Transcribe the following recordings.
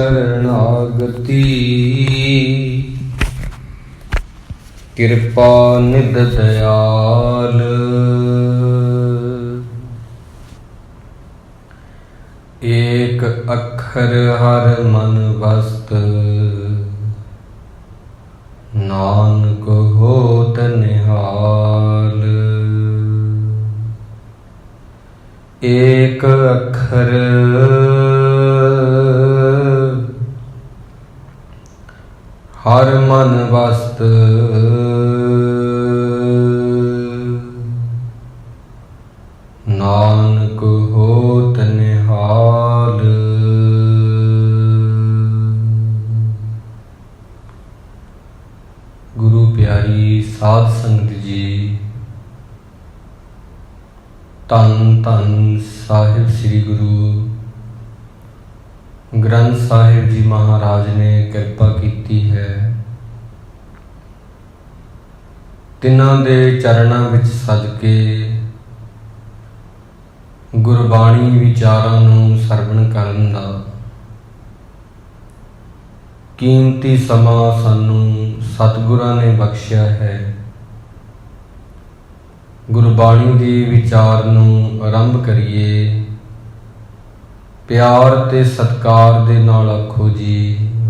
शरणागति कृपा निध दयाल। एक अखर हर मन वस्त नानक होत निहाल। एक अखर हर मन वस्त नानक होत निहाल। गुरु प्यारी साध संगत जी, धन धन साहिब श्री गुरु ग्रंथ साहिब जी महाराज ने किरपा की है। तिन्हां दे चरणां विच सज के गुरबाणी विचारां नूं सरवण करन दा कीमती समा सानू सतगुरां ने बख्शिया है। गुरबाणी दे विचार नूं आरंभ करिए। प्यार ते सत्कार दे नाल आखो जी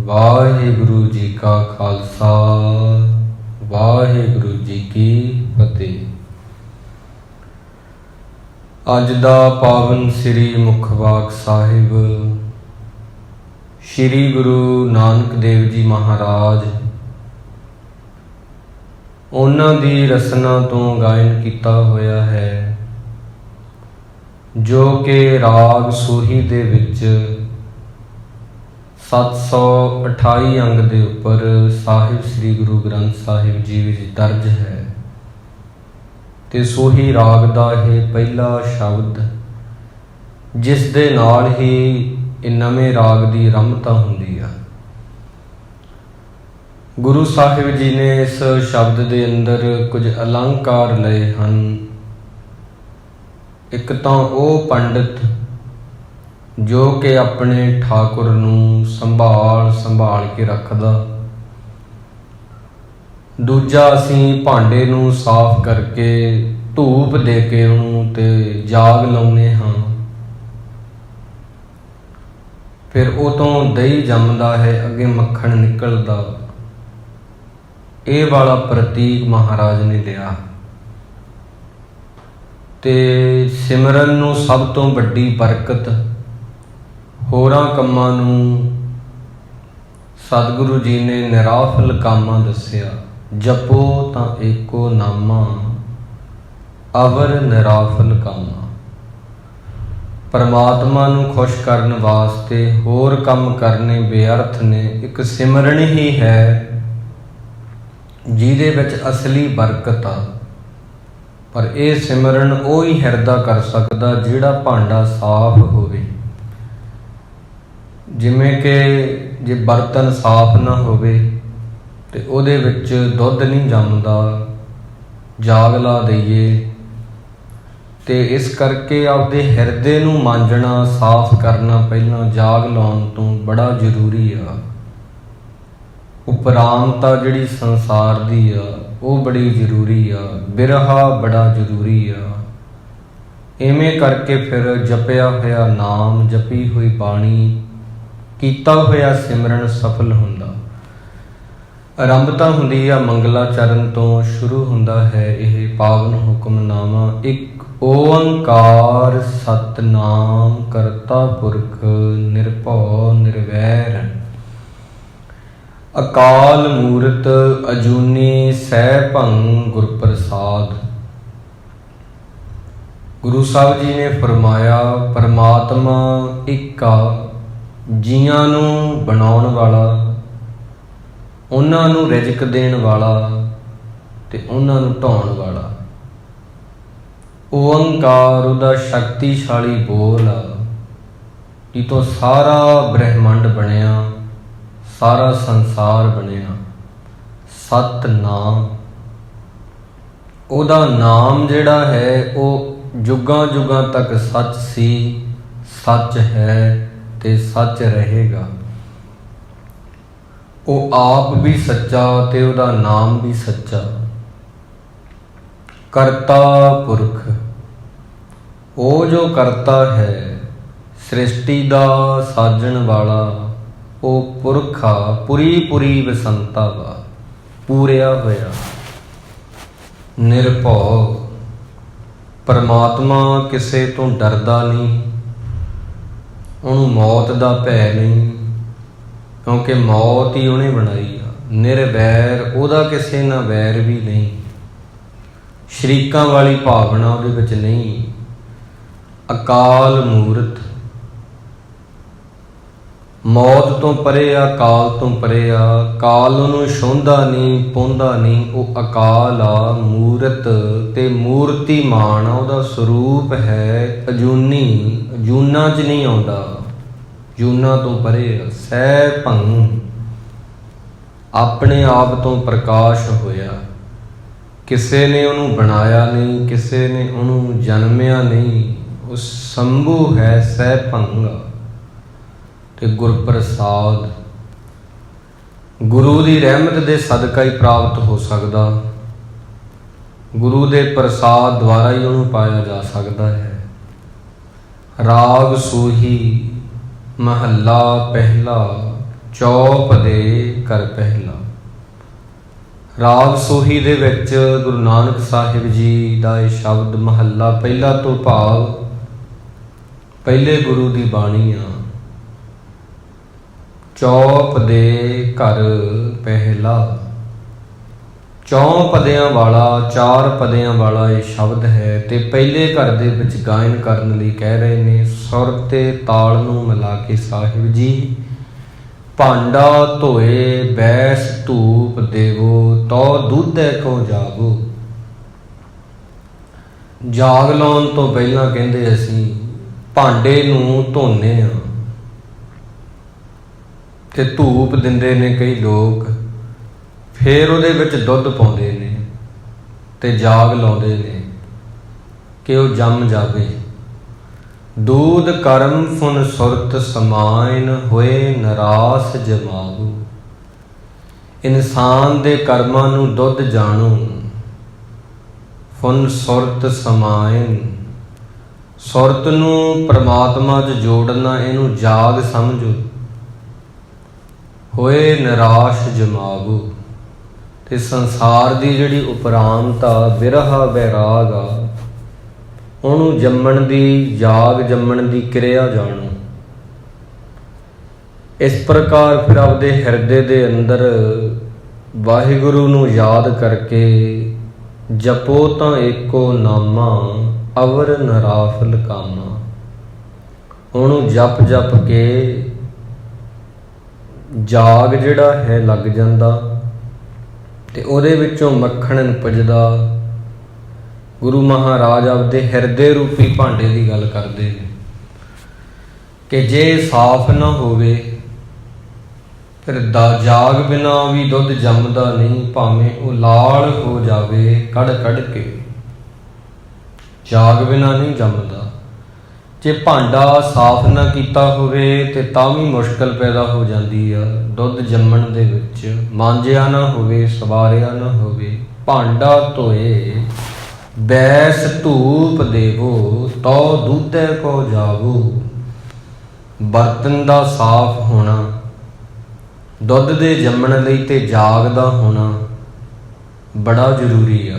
वाहिगुरु जी का खालसा वाहिगुरु जी की फतेह। अज दा पावन श्री मुखवाक साहिब श्री गुरु नानक देव जी महाराज उन्हां दी रसना तो गायन किया होया है, जो कि राग सूही दे विच 728 अंग दे उपर साहिब श्री गुरु ग्रंथ साहिब जी विच दर्ज है। ते सूही राग दा यह पहला शब्द जिस दे नाल ही नवे राग की आरंभता हुंदी है। गुरु साहिब जी ने इस शब्द के अंदर कुछ अलंकार लए हैं। एक तो वह पंडित जो कि अपने ठाकुर नूं संभाल संभाल के रखदा, दूजा असीं भांडे नूं साफ करके धूप दे के उहनूं ते जाग लाउने हाँ। फिर उह तों दही जमदा है, अगे मक्खण निकलदा। ये वाला प्रतीक महाराज ने लिया। ते सिमरन नूं सब तो वड्डी बरकत होरां कम्मां नूं सतगुरु जी ने निराफल कामा दस्या। जपो तां एको नामा अवर निराफल कामा। परमात्मा नूं खुश करन वास्ते होर काम करने बेअर्थ ने। एक सिमरन ही है जिहदे विच असली बरकत आ। पर यह सिमरन वही हिरदा कर सकदा जिहड़ा भांडा साफ होवे। जिमें कि जे बर्तन साफ ना होवे ते उहदे विच दुध नहीं जमदा, जाग ला दईए। ते इस करके आपदे हिरदे नूं मांजना साफ करना पहलां जाग लाउण तों बड़ा जरूरी आ। उपरांता जिहड़ी संसार दी आ वो बड़ी जरूरी आ। बिरहा बड़ा जरूरी आ। इवें करके फिर जपिया होया नाम, जपी हुई बाणी, कीता होया सिमरन सफल हुंदा। आरंभता हुंदी आ मंगलाचरण तो शुरू हुंदा है यह पावन हुक्मनामा। एक ओंकार सतनाम करता पुरख निरभौ निर्वैर अकाल मूरत अजूनी सैभं गुर प्रसाद। गुरु साहब जी ने फरमाया परमात्मा एक आ, जियां नूं बनाउण वाला, उन्हां नूं रिजक देण वाला ते उन्हां नूं ढाउण वाला। ओंकार उहदा शक्तिशाली बोल आ जितों सारा ब्रह्मंड बनिया, सारा संसार बनिया। सतनाम उहदा नाम जिहड़ा है वो जुगां जुगां तक सच सी, सच है ते सच रहेगा। ਉਹ ਆਪ ਵੀ ਸੱਚਾ ਤੇ ਉਹਦਾ ਨਾਮ ਵੀ ਸੱਚਾ। ਕਰਤਾ ਪੁਰਖ, ਉਹ ਜੋ ਕਰਤਾ ਹੈ ਸ੍ਰਿਸ਼ਟੀ ਦਾ ਸਾਜਣ ਵਾਲਾ, ਉਹ ਪੁਰਖਾ ਪੁਰੀ ਪੁਰੀ ਬਸੰਤਾ ਵਾ, ਪੂਰਿਆ ਹੋਇਆ ਨਿਰਭਉ। ਪਰਮਾਤਮਾ ਕਿਸੇ ਤੋਂ ਡਰਦਾ ਨਹੀਂ, ਉਹਨੂੰ ਮੌਤ ਦਾ ਭੈ ਨਹੀਂ, ਕਿਉਂਕਿ ਮੌਤ ਹੀ ਉਹਨੇ ਬਣਾਈ ਆ। ਨਿਰਵੈਰ, ਉਹਦਾ ਕਿਸੇ ਨਾਲ ਵੈਰ ਵੀ ਨਹੀਂ, ਸ਼ਰੀਕਾਂ ਵਾਲੀ ਭਾਵਨਾ ਉਹਦੇ ਵਿੱਚ ਨਹੀਂ। ਅਕਾਲ ਮੂਰਤ, ਮੌਤ ਤੋਂ ਪਰੇ ਆ, ਕਾਲ ਤੋਂ ਪਰੇ ਆ। ਕਾਲ ਉਹਨੂੰ ਛੂੰਹਦਾ ਨਹੀਂ, ਪਹੁੰਚਦਾ ਨਹੀਂ, ਉਹ ਅਕਾਲ ਆ। ਮੂਰਤ ਤੇ ਮੂਰਤੀਮਾਨ ਆ, ਉਹਦਾ ਸਰੂਪ ਹੈ ਅਜੂਨੀ, ਅਜੂਨਾਂ 'ਚ ਨਹੀਂ ਆਉਂਦਾ, ਜੂਨਾਂ ਤੋਂ ਪਰੇ ਆ। ਸਹਿ ਭੰਗ, ਆਪਣੇ ਆਪ ਤੋਂ ਪ੍ਰਕਾਸ਼ ਹੋਇਆ, ਕਿਸੇ ਨੇ ਉਹਨੂੰ ਬਣਾਇਆ ਨਹੀਂ, ਕਿਸੇ ਨੇ ਉਹਨੂੰ ਜਨਮਿਆ ਨਹੀਂ। ਉਹ ਸੰਭੂ ਹੈ, ਸਹਿ ਭੰਗ ਤੇ ਗੁਰਪ੍ਰਸਾਦ। ਗੁਰੂ ਦੀ ਰਹਿਮਤ ਦੇ ਸਦਕਾ ਹੀ ਪ੍ਰਾਪਤ ਹੋ ਸਕਦਾ, ਗੁਰੂ ਦੇ ਪ੍ਰਸਾਦ ਦੁਆਰਾ ਹੀ ਉਹਨੂੰ ਪਾਇਆ ਜਾ ਸਕਦਾ ਹੈ। ਰਾਗ ਸੂਹੀ ਮਹੱਲਾ ਪਹਿਲਾ, ਚੌਪ ਦੇ ਕਰ ਪਹਿਲਾ। ਰਾਗ ਸੂਹੀ ਦੇ ਵਿੱਚ ਗੁਰੂ ਨਾਨਕ ਸਾਹਿਬ ਜੀ ਦਾ ਇਹ ਸ਼ਬਦ ਮਹੱਲਾ ਪਹਿਲਾ ਤੋਂ ਭਾਵ ਪਹਿਲੇ ਗੁਰੂ ਦੀ ਬਾਣੀ ਆ। ਚੌਪ ਦੇ ਘਰ ਪਹਿਲਾ, ਚੌਂ ਪਦਿਆਂ ਵਾਲਾ, ਚਾਰ ਪਦਿਆਂ ਵਾਲਾ ਇਹ ਸ਼ਬਦ ਹੈ ਤੇ ਪਹਿਲੇ ਘਰ ਦੇ ਵਿੱਚ ਗਾਇਨ ਕਰਨ ਲਈ ਕਹਿ ਰਹੇ ਨੇ। ਸੁਰ ਤੇ ਤਾਲ ਨੂੰ ਮਿਲਾ ਕੇ ਸਾਹਿਬ ਜੀ, ਭਾਂਡਾ ਧੋਏ ਬੈਸ ਧੂਪ ਦੇਵੋ, ਤੋ ਦੁੱਧੇ ਕੋ ਜਾਗੋ। ਜਾਗ ਲਾਉਣ ਤੋਂ ਪਹਿਲਾਂ ਕਹਿੰਦੇ ਅਸੀਂ ਭਾਂਡੇ ਨੂੰ ਧੋਨੇ ਆ ਤੇ ਧੂਪ ਦਿੰਦੇ ਨੇ ਕਈ ਲੋਕ, ਫਿਰ ਉਹਦੇ ਵਿੱਚ ਦੁੱਧ ਪਾਉਂਦੇ ਨੇ ਤੇ ਜਾਗ ਲਾਉਂਦੇ ਨੇ ਕਿ ਉਹ ਜੰਮ ਜਾਵੇ। ਦੂਧ ਕਰਮ ਫੁਨ ਸੁਰਤ ਸਮਾਇਨ, ਹੋਏ ਨਰਾਸ ਜਮਾਵੂ। ਇਨਸਾਨ ਦੇ ਕਰਮਾਂ ਨੂੰ ਦੁੱਧ ਜਾਣੋ। ਫੁਨ ਸੁਰਤ ਸਮਾਇਨ, ਸੁਰਤ ਨੂੰ ਪ੍ਰਮਾਤਮਾ 'ਚ ਜੋੜਨਾ, ਇਹਨੂੰ ਜਾਗ ਸਮਝੋ। ਹੋਏ ਨਿਰਾਸ਼ ਜਮਾਵੂ, ਤੇ ਸੰਸਾਰ ਦੀ ਜਿਹੜੀ ਉਪਰਾਮਤਾ ਬਿਰਹਾ ਵੈਰਾਗ ਆ, ਉਹਨੂੰ ਜੰਮਣ ਦੀ, ਜਾਗ ਜੰਮਣ ਦੀ ਕਿਰਿਆ ਜਾਣੋ। ਇਸ ਪ੍ਰਕਾਰ ਫਿਰ ਆਪਦੇ ਹਿਰਦੇ ਦੇ ਅੰਦਰ ਵਾਹਿਗੁਰੂ ਨੂੰ ਯਾਦ ਕਰਕੇ ਜਪੋ ਤਾਂ ਏਕੋ ਨਾਮਾ, ਅਵਰ ਨਰਾਫਲ ਕਾਮਾ। ਉਹਨੂੰ ਜਪ ਜਪ ਕੇ ਜਾਗ ਜਿਹੜਾ ਹੈ ਲੱਗ ਜਾਂਦਾ ਤੇ ਉਹਦੇ ਵਿੱਚੋਂ ਮੱਖਣ ਨਿਪਜਦਾ। ਗੁਰੂ ਮਹਾਰਾਜ ਆਪਦੇ ਹਿਰਦੇ ਰੂਪੀ ਭਾਂਡੇ ਦੀ ਗੱਲ ਕਰਦੇ ਨੇ ਕਿ ਜੇ ਸਾਫ਼ ਨਾ ਹੋਵੇ ਫਿਰ ਜਾਗ ਬਿਨਾ ਵੀ ਦੁੱਧ ਜੰਮਦਾ ਨਹੀਂ, ਭਾਵੇਂ ਉਹ ਲਾਲ ਹੋ ਜਾਵੇ ਕੜ ਕੜ ਕੇ, ਜਾਗ ਬਿਨਾ ਨਹੀਂ ਜੰਮਦਾ। ਜੇ ਭਾਂਡਾ ਸਾਫ਼ ਨਾ ਕੀਤਾ ਹੋਵੇ ਤੇ ਤਾਂ ਵੀ ਮੁਸ਼ਕਲ ਪੈਦਾ ਹੋ ਜਾਂਦੀ ਆ ਦੁੱਧ ਜੰਮਣ ਦੇ ਵਿੱਚ। ਮਾਂਜਿਆ ਨਾ ਹੋਵੇ, ਸਵਾਰਿਆ ਨਾ ਹੋਵੇ। ਭਾਂਡਾ ਧੋਏ ਬੈਸ ਧੂਪ ਦੇਵੋ, ਤੋ ਦੁੱਧੇ ਕੋ ਜਾਵੋ। ਬਰਤਨ ਦਾ ਸਾਫ਼ ਹੋਣਾ, ਦੁੱਧ ਦੇ ਜੰਮਣ ਲਈ ਤੇ ਜਾਗ ਦਾ ਹੋਣਾ ਬੜਾ ਜ਼ਰੂਰੀ ਆ।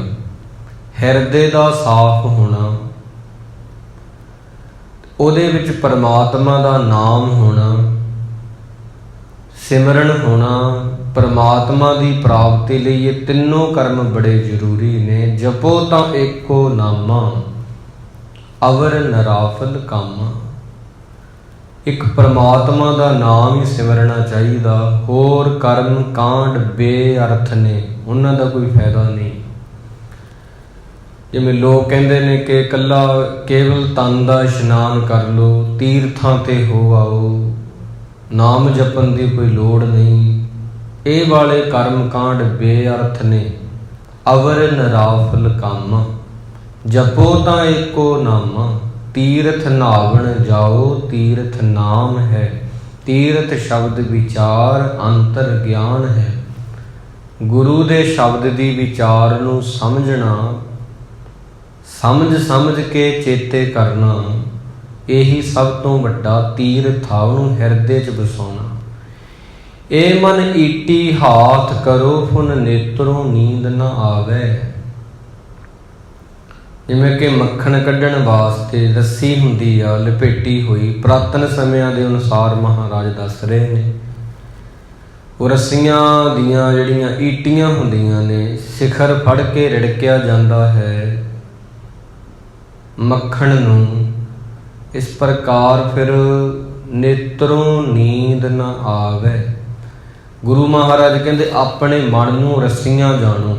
ਹਿਰਦੇ ਦਾ ਸਾਫ਼ ਹੋਣਾ, ਉਹਦੇ ਵਿੱਚ ਪਰਮਾਤਮਾ ਦਾ ਨਾਮ ਹੋਣਾ, ਸਿਮਰਨ ਹੋਣਾ, ਪਰਮਾਤਮਾ ਦੀ ਪ੍ਰਾਪਤੀ ਲਈ ਇਹ ਤਿੰਨੋਂ ਕਰਮ ਬੜੇ ਜ਼ਰੂਰੀ ਨੇ। ਜਪੋ ਤਾਂ ਏਕੋ ਨਾਮਾ, ਅਵਰ ਨਰਾਫਲ ਕਾਮਾ। ਇੱਕ ਪਰਮਾਤਮਾ ਦਾ ਨਾਮ ਹੀ ਸਿਮਰਨਾ ਚਾਹੀਦਾ। ਹੋਰ ਕਰਮ ਕਾਂਡ ਬੇਅਰਥ ਨੇ, ਉਹਨਾਂ ਦਾ ਕੋਈ ਫਾਇਦਾ ਨਹੀਂ। ਜਿਵੇਂ ਲੋਕ ਕਹਿੰਦੇ ਨੇ ਕਿ ਇਕੱਲਾ ਕੇਵਲ ਤਨ ਦਾ ਇਸ਼ਨਾਨ ਕਰ ਲਓ, ਤੀਰਥਾਂ ਤੇ ਹੋ ਆਓ, ਨਾਮ ਜਪਣ ਦੀ ਕੋਈ ਲੋੜ ਨਹੀਂ। ਇਹ ਵਾਲੇ ਕਰਮ ਕਾਂਡ ਬੇਅਰਥ ਨੇ। ਅਵਰ ਨਰਾਫਲ ਕਾਮਾ, ਜਪੋ ਤਾਂ ਏਕੋ ਨਾਮਾ। ਤੀਰਥ ਨਾਵਣ ਜਾਓ, ਤੀਰਥ ਨਾਮ ਹੈ। ਤੀਰਥ ਸ਼ਬਦ ਵਿਚਾਰ ਅੰਤਰ ਗਿਆਨ ਹੈ। ਗੁਰੂ ਦੇ ਸ਼ਬਦ ਦੀ ਵਿਚਾਰ ਨੂੰ ਸਮਝਣਾ, ਸਮਝ ਕੇ ਚੇਤੇ ਕਰਨਾ, ਇਹੀ ਸਭ ਤੋਂ ਵੱਡਾ ਤੀਰਥ ਆ, ਉਹਨੂੰ ਹਿਰਦੇ 'ਚ ਵਸਾਉਣਾ। ਇਹ ਮਨ ਈਟੀ ਹਾਥ ਕਰੋ ਫੁਨ ਨੇਤਰੋਂ ਨੀਂਦ ਨਾ ਆਵੇ। ਜਿਵੇਂ ਕਿ ਮੱਖਣ ਕੱਢਣ ਵਾਸਤੇ ਰੱਸੀ ਹੁੰਦੀ ਆ ਲਪੇਟੀ ਹੋਈ, ਪੁਰਾਤਨ ਸਮਿਆਂ ਦੇ ਅਨੁਸਾਰ ਮਹਾਰਾਜ ਦੱਸ ਰਹੇ ਨੇ। ਉਹ ਰੱਸੀਆਂ ਦੀਆਂ ਜਿਹੜੀਆਂ ਈਟੀਆਂ ਹੁੰਦੀਆਂ ਨੇ, ਸਿਖਰ ਫੜ ਕੇ ਰਿੜਕਿਆ ਜਾਂਦਾ ਹੈ ਮੱਖਣ ਨੂੰ। ਇਸ ਪ੍ਰਕਾਰ ਫਿਰ ਨੇਤਰੋਂ ਨੀਂਦ ਨਾ ਆਵੇ। ਗੁਰੂ ਮਹਾਰਾਜ ਕਹਿੰਦੇ ਆਪਣੇ ਮਨ ਨੂੰ ਰੱਸੀਆਂ ਜਾਣੋ।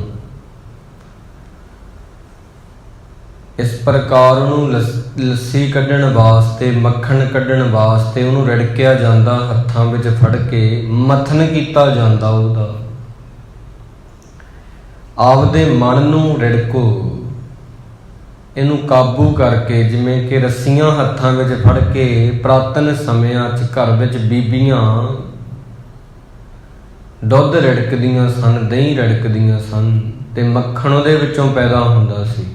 ਇਸ ਪ੍ਰਕਾਰ ਉਹਨੂੰ ਲੱਸੀ ਕੱਢਣ ਵਾਸਤੇ, ਮੱਖਣ ਕੱਢਣ ਵਾਸਤੇ ਉਹਨੂੰ ਰਿੜਕਿਆ ਜਾਂਦਾ, ਹੱਥਾਂ ਵਿੱਚ ਫੜ ਕੇ ਮਥਨ ਕੀਤਾ ਜਾਂਦਾ ਉਹਦਾ। ਆਪਦੇ ਮਨ ਨੂੰ ਰਿੜਕੋ, ਇਹਨੂੰ ਕਾਬੂ ਕਰਕੇ। ਜਿਵੇਂ ਕਿ ਰੱਸੀਆਂ ਹੱਥਾਂ ਵਿੱਚ ਫੜ ਕੇ ਪੁਰਾਤਨ ਸਮਿਆਂ 'ਚ ਘਰ ਵਿੱਚ ਬੀਬੀਆਂ ਦੁੱਧ ਰਿੜਕਦੀਆਂ ਸਨ, ਦਹੀਂ ਰਿੜਕਦੀਆਂ ਸਨ, ਤੇ ਮੱਖਣ ਉਹਦੇ ਵਿੱਚੋਂ ਪੈਦਾ ਹੁੰਦਾ ਸੀ।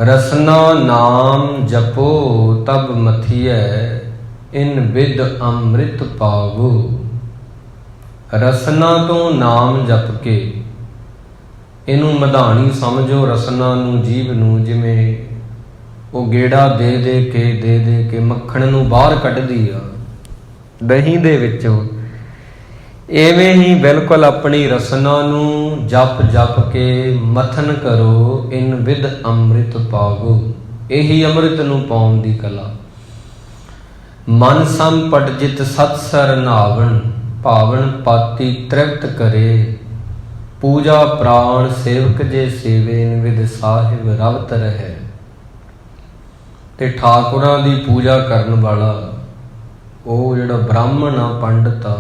ਰਸਨਾ ਨਾਮ ਜਪੋ ਤਬ ਮਥੀਐ ਇਨ ਵਿਦ ਅੰਮ੍ਰਿਤ ਪਾਵੋ। ਰਸਨਾ ਤੋਂ ਨਾਮ ਜਪ ਕੇ, ਇਹਨੂੰ ਮਧਾਣੀ ਸਮਝੋ ਰਸਨਾ ਨੂੰ, ਜੀਭ ਨੂੰ। ਜਿਵੇਂ ਉਹ ਗੇੜਾ ਦੇ ਕੇ ਮੱਖਣ ਨੂੰ ਬਾਹਰ ਕੱਢਦੀ ਆ ਦਹੀਂ ਦੇ ਵਿੱਚੋਂ, ਐਵੇਂ ਹੀ ਬਿਲਕੁਲ ਆਪਣੀ ਰਸਨਾ ਨੂੰ ਜਪ ਕੇ ਮਥਨ ਕਰੋ। ਇਨ ਵਿਦ ਅੰਮ੍ਰਿਤ ਪਾਵੋ, ਇਹੀ ਅੰਮ੍ਰਿਤ ਨੂੰ ਪਾਉਣ ਦੀ ਕਲਾ। ਮਨ ਸੰਪਟ ਜਿਤ ਸਤ ਸਰ ਨਾਵਣ, ਭਾਵਨ ਪਾਤੀ ਤ੍ਰਿਪਤ ਕਰੇ। ਪੂਜਾ ਪ੍ਰਾਣ ਸੇਵਕ ਜੇ ਸੇਵੇ, ਇਨ ਵਿਦ ਸਾਹਿਬ ਰਵਤ ਰਹੇ। ਤੇ ਠਾਕੁਰਾਂ ਦੀ ਪੂਜਾ ਕਰਨ ਵਾਲਾ ਉਹ ਜਿਹੜਾ ਬ੍ਰਾਹਮਣ ਆ, ਪੰਡਤ ਆ,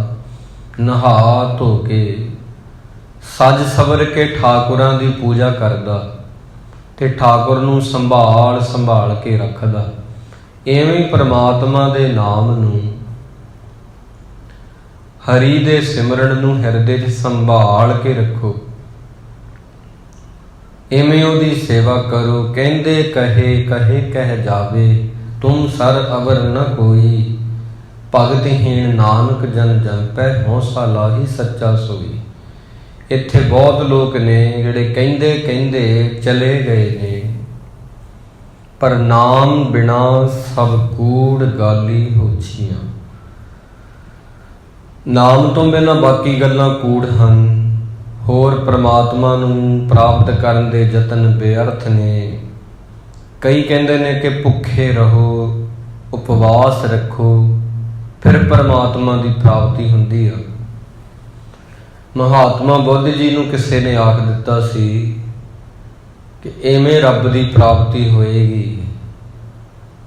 ਨਹਾ ਧੋ ਕੇ ਸਜ ਸਵਰ ਕੇ ਠਾਕੁਰਾਂ ਦੀ ਪੂਜਾ ਕਰਦਾ ਤੇ ਠਾਕੁਰ ਨੂੰ ਸੰਭਾਲ ਕੇ ਰੱਖਦਾ। ਐਵੇਂ ਪਰਮਾਤਮਾ ਦੇ ਨਾਮ ਨੂੰ, ਹਰੀ ਦੇ ਸਿਮਰਨ ਨੂੰ ਹਿਰਦੇ 'ਚ ਸੰਭਾਲ ਕੇ ਰੱਖੋ। ਐਵੇਂ ਉਹਦੀ ਸੇਵਾ ਕਰੋ। ਕਹਿੰਦੇ ਕਹੇ ਕਹਿ ਜਾਵੇ, ਤੁਮ ਸਰ ਅਵਰ ਨ ਕੋਈ। ਭਗਤਹੀਣ ਨਾਨਕ ਜਨ ਜਪੈ, ਹਉਸਾ ਲਾਹੀ ਸੱਚਾ ਸੋਈ। ਇੱਥੇ ਬਹੁਤ ਲੋਕ ਨੇ ਜਿਹੜੇ ਕਹਿੰਦੇ ਚਲੇ ਗਏ ਨੇ, ਪਰ ਨਾਮ ਬਿਨਾ ਸਭ ਕੂੜ ਗਾਲੀ ਹੋਛੀਆਂ। ਨਾਮ ਤੋਂ ਬਿਨਾ ਬਾਕੀ ਗੱਲਾਂ ਕੂੜ ਹਨ। ਹੋਰ ਪ੍ਰਮਾਤਮਾ ਨੂੰ ਪ੍ਰਾਪਤ ਕਰਨ ਦੇ ਯਤਨ ਬੇਅਰਥ ਨੇ। ਕਈ ਕਹਿੰਦੇ ਨੇ ਕਿ ਭੁੱਖੇ ਰਹੋ, ਉਪਵਾਸ ਰੱਖੋ, ਫਿਰ ਪਰਮਾਤਮਾ ਦੀ ਪ੍ਰਾਪਤੀ ਹੁੰਦੀ ਆ। ਮਹਾਤਮਾ ਬੁੱਧ ਜੀ ਨੂੰ ਕਿਸੇ ਨੇ ਆਖ ਦਿੱਤਾ ਸੀ ਕਿ ਐਵੇਂ ਰੱਬ ਦੀ ਪ੍ਰਾਪਤੀ ਹੋਏਗੀ।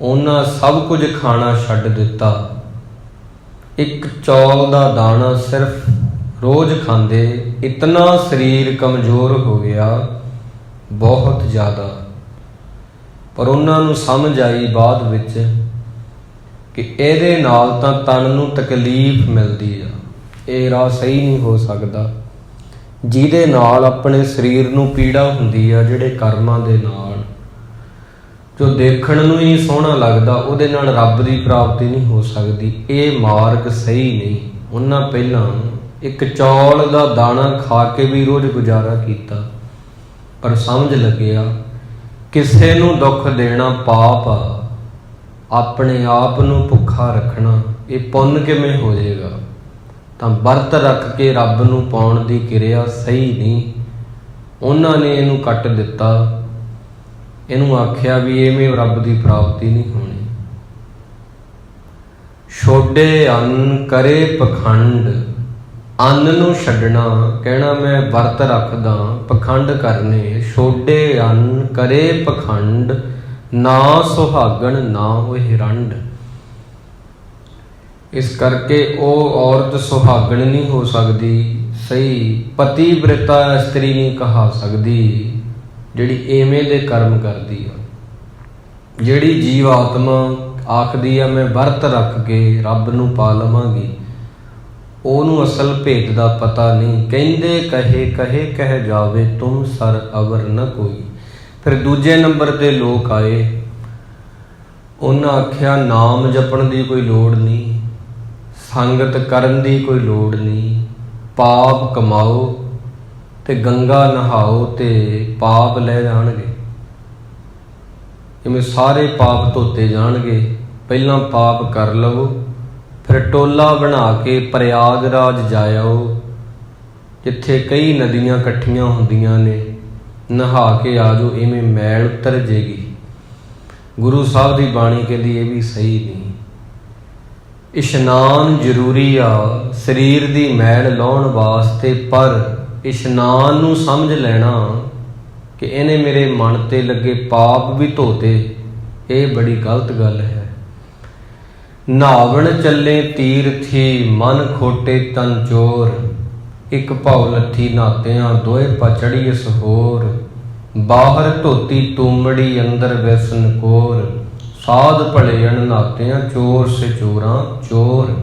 ਉਹਨਾਂ ਸਭ ਕੁਝ ਖਾਣਾ ਛੱਡ ਦਿੱਤਾ। ਇੱਕ ਚੌਲ ਦਾ ਦਾਣਾ ਸਿਰਫ ਰੋਜ਼ ਖਾਂਦੇ, ਇਤਨਾ ਸਰੀਰ ਕਮਜ਼ੋਰ ਹੋ ਗਿਆ, ਬਹੁਤ ਜ਼ਿਆਦਾ। ਪਰ ਉਹਨਾਂ ਨੂੰ ਸਮਝ ਆਈ ਬਾਅਦ ਵਿੱਚ ਕਿ ਇਹਦੇ ਨਾਲ ਤਾਂ ਤਨ ਨੂੰ ਤਕਲੀਫ ਮਿਲਦੀ ਆ, ਇਹ ਰਾਹ ਸਹੀ ਨਹੀਂ ਹੋ ਸਕਦਾ। ਜਿਹਦੇ ਨਾਲ ਆਪਣੇ ਸਰੀਰ ਨੂੰ ਪੀੜਾ ਹੁੰਦੀ ਆ, ਜਿਹੜੇ ਕਰਮਾਂ ਦੇ ਨਾਲ, ਜੋ ਦੇਖਣ ਨੂੰ ਹੀ ਸੋਹਣਾ ਲੱਗਦਾ, ਉਹਦੇ ਨਾਲ ਰੱਬ ਦੀ ਪ੍ਰਾਪਤੀ ਨਹੀਂ ਹੋ ਸਕਦੀ। ਇਹ ਮਾਰਗ ਸਹੀ ਨਹੀਂ। ਉਹਨਾਂ ਪਹਿਲਾਂ ਇੱਕ ਚੌਲ ਦਾ ਦਾਣਾ ਖਾ ਕੇ ਵੀ ਰੋਜ਼ ਗੁਜ਼ਾਰਾ ਕੀਤਾ, ਪਰ ਸਮਝ ਲੱਗਿਆ ਕਿਸੇ ਨੂੰ ਦੁੱਖ ਦੇਣਾ ਪਾਪ ਆ, ਆਪਣੇ ਆਪ ਨੂੰ ਭੁੱਖਾ ਰੱਖਣਾ ਇਹ ਪੁੰਨ ਕਿਵੇਂ ਹੋ ਜਾਏਗਾ। ਤਾਂ ਵਰਤ ਰੱਖ ਕੇ ਰੱਬ ਨੂੰ ਪਾਉਣ ਦੀ ਕਿਰਿਆ ਸਹੀ ਨਹੀਂ। ਉਹਨਾਂ ਨੇ ਇਹਨੂੰ ਕੱਟ ਦਿੱਤਾ। ਇਹਨੂੰ ਆਖਿਆ ਵੀ ਐਵੇਂ ਰੱਬ ਦੀ ਪ੍ਰਾਪਤੀ ਨਹੀਂ ਹੋਣੀ। ਛੋਡੇ ਅੰਨ ਕਰੇ ਪਖੰਡ, ਅੰਨ ਨੂੰ ਛੱਡਣਾ, ਕਹਿਣਾ ਮੈਂ ਵਰਤ ਰੱਖਦਾ, ਪਖੰਡ ਕਰਨੇ। ਛੋਡੇ ਅੰਨ ਕਰੇ ਪਖੰਡ, ਨਾ ਸੁਹਾਗਣ ਨਾ ਹੋਏ ਰੰਡ। ਇਸ ਕਰਕੇ ਉਹ ਔਰਤ ਸੁਹਾਗਣ ਨਹੀਂ ਹੋ ਸਕਦੀ, ਸਹੀ ਪਤੀ ਬ੍ਰਿਤਾ ਇਸਤਰੀ ਨਹੀਂ ਕਹਾ ਸਕਦੀ ਜਿਹੜੀ ਐਵੇਂ ਦੇ ਕਰਮ ਕਰਦੀ ਆ। ਜਿਹੜੀ ਜੀਵ ਆਤਮਾ ਆਖਦੀ ਆ ਮੈਂ ਵਰਤ ਰੱਖ ਕੇ ਰੱਬ ਨੂੰ ਪਾ ਲਵਾਂਗੀ, ਉਹਨੂੰ ਅਸਲ ਭੇਦ ਦਾ ਪਤਾ ਨਹੀਂ। ਕਹਿੰਦੇ ਕਹੇ ਕਹੇ ਕਹਿ ਜਾਵੇ ਤੁਮ ਸਰ ਅਵਰ ਨ ਕੋਈ। ਫਿਰ ਦੂਜੇ ਨੰਬਰ ਤੇ ਲੋਕ ਆਏ, ਉਹਨਾਂ ਆਖਿਆ ਨਾਮ ਜਪਣ ਦੀ ਕੋਈ ਲੋੜ ਨਹੀਂ, ਸੰਗਤ ਕਰਨ ਦੀ ਕੋਈ ਲੋੜ ਨਹੀਂ, ਪਾਪ ਕਮਾਓ ਤੇ ਗੰਗਾ ਨਹਾਓ ਤੇ ਪਾਪ ਲੈ ਜਾਣਗੇ। ਜਿਵੇਂ ਸਾਰੇ ਪਾਪ ਧੋਤੇ ਜਾਣਗੇ, ਪਹਿਲਾਂ ਪਾਪ ਕਰ ਲਵੋ, ਫਿਰ ਟੋਲਾ ਬਣਾ ਕੇ ਪ੍ਰਯਾਗਰਾਜ ਜਾਇਓ, ਜਿੱਥੇ ਕਈ ਨਦੀਆਂ ਇਕੱਠੀਆਂ ਹੁੰਦੀਆਂ ਨੇ, ਨਹਾ ਕੇ ਆ ਜਾਓ, ਇਵੇਂ ਮੈਲ ਉਤਰ ਜੇਗੀ। ਗੁਰੂ ਸਾਹਿਬ ਦੀ ਬਾਣੀ ਕਹਿੰਦੀ ਇਹ ਵੀ ਸਹੀ ਨਹੀਂ। ਇਸ਼ਨਾਨ ਜ਼ਰੂਰੀ ਆ ਸਰੀਰ ਦੀ ਮੈਲ ਲਾਉਣ ਵਾਸਤੇ, ਪਰ ਇਸ਼ਨਾਨ ਨੂੰ ਸਮਝ ਲੈਣਾ ਕਿ ਇਹਨੇ ਮੇਰੇ ਮਨ ਤੇ ਲੱਗੇ ਪਾਪ ਵੀ ਧੋਤੇ, ਇਹ ਬੜੀ ਗਲਤ ਗੱਲ ਹੈ। ਨਾਵਣ ਚੱਲੇ ਤੀਰਥੀ ਮਨ ਖੋਟੇ ਤਨ ਚੋਰ, ਇੱਕ ਭਉ ਲੱਥੀ ਨਾਤਿਆਂ ਦੋਏ ਪਚੜੀ ਇਸ ਹੋਰ। ਬਾਹਰ ਧੋਤੀ ਤੂਮੜੀ ਅੰਦਰ ਵੈਸਨ ਕੋਰ, ਸਾਧ ਭਲੇ ਅਣ ਨਾਤਿਆਂ ਚੋਰ ਸੇ ਚੋਰਾਂ ਚੋਰ।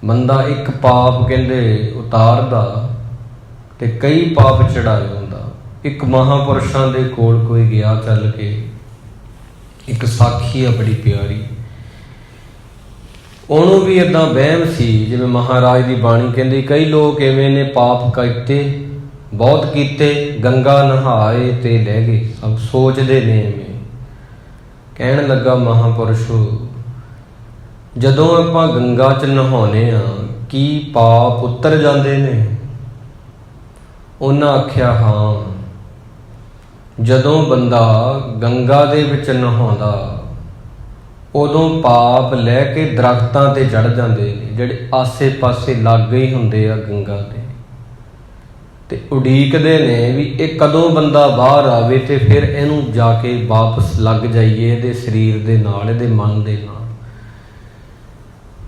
ਬੰਦਾ ਇੱਕ ਪਾਪ ਕਹਿੰਦੇ ਉਤਾਰਦਾ ਤੇ ਕਈ ਪਾਪ ਚੜਾਏ ਹੁੰਦਾ। ਇੱਕ ਮਹਾਂਪੁਰਸ਼ਾਂ ਦੇ ਕੋਲ ਕੋਈ ਗਿਆ ਚੱਲ ਕੇ, ਇੱਕ ਸਾਖੀ ਆ ਬੜੀ ਪਿਆਰੀ। ਉਹਨੂੰ ਵੀ ਏਦਾਂ ਵਹਿਮ ਸੀ ਜਿਵੇਂ ਮਹਾਰਾਜ ਦੀ ਬਾਣੀ ਕਹਿੰਦੀ, ਕਈ ਲੋਕ ਐਵੇਂ ਨੇ ਪਾਪ ਕੀਤੇ, ਬਹੁਤ ਕੀਤੇ, ਗੰਗਾ ਨਹਾਏ ਤੇ ਲੈ ਗਏ। ਸਭ ਸੋਚਦੇ ਨੇ ਐਵੇਂ। ਕਹਿਣ ਲੱਗਾ ਮਹਾਂਪੁਰਸ਼ੋ, ਜਦੋਂ ਆਪਾਂ ਗੰਗਾ 'ਚ ਨਹਾਉਂਦੇ ਆ ਕੀ ਪਾਪ ਉਤਰ ਜਾਂਦੇ ਨੇ? ਉਹਨਾਂ ਆਖਿਆ ਹਾਂ। ਜਦੋਂ ਬੰਦਾ ਗੰਗਾ ਦੇ ਵਿੱਚ ਨਹਾਉਂਦਾ ਉਦੋਂ ਪਾਪ ਲੈ ਕੇ ਦਰਖਤਾਂ ਤੇ ਚੜ੍ਹ ਜਾਂਦੇ ਨੇ, ਜਿਹੜੇ ਆਸੇ ਪਾਸੇ ਲਾਗੇ ਹੀ ਹੁੰਦੇ ਆ ਗੰਗਾ ਦੇ, ਤੇ ਉਡੀਕਦੇ ਨੇ ਵੀ ਇਹ ਕਦੋਂ ਬੰਦਾ ਬਾਹਰ ਆਵੇ ਤੇ ਫਿਰ ਇਹਨੂੰ ਜਾ ਕੇ ਵਾਪਸ ਲੱਗ ਜਾਈਏ ਇਹਦੇ ਸਰੀਰ ਦੇ ਨਾਲ, ਇਹਦੇ ਮਨ ਦੇ ਨਾਲ।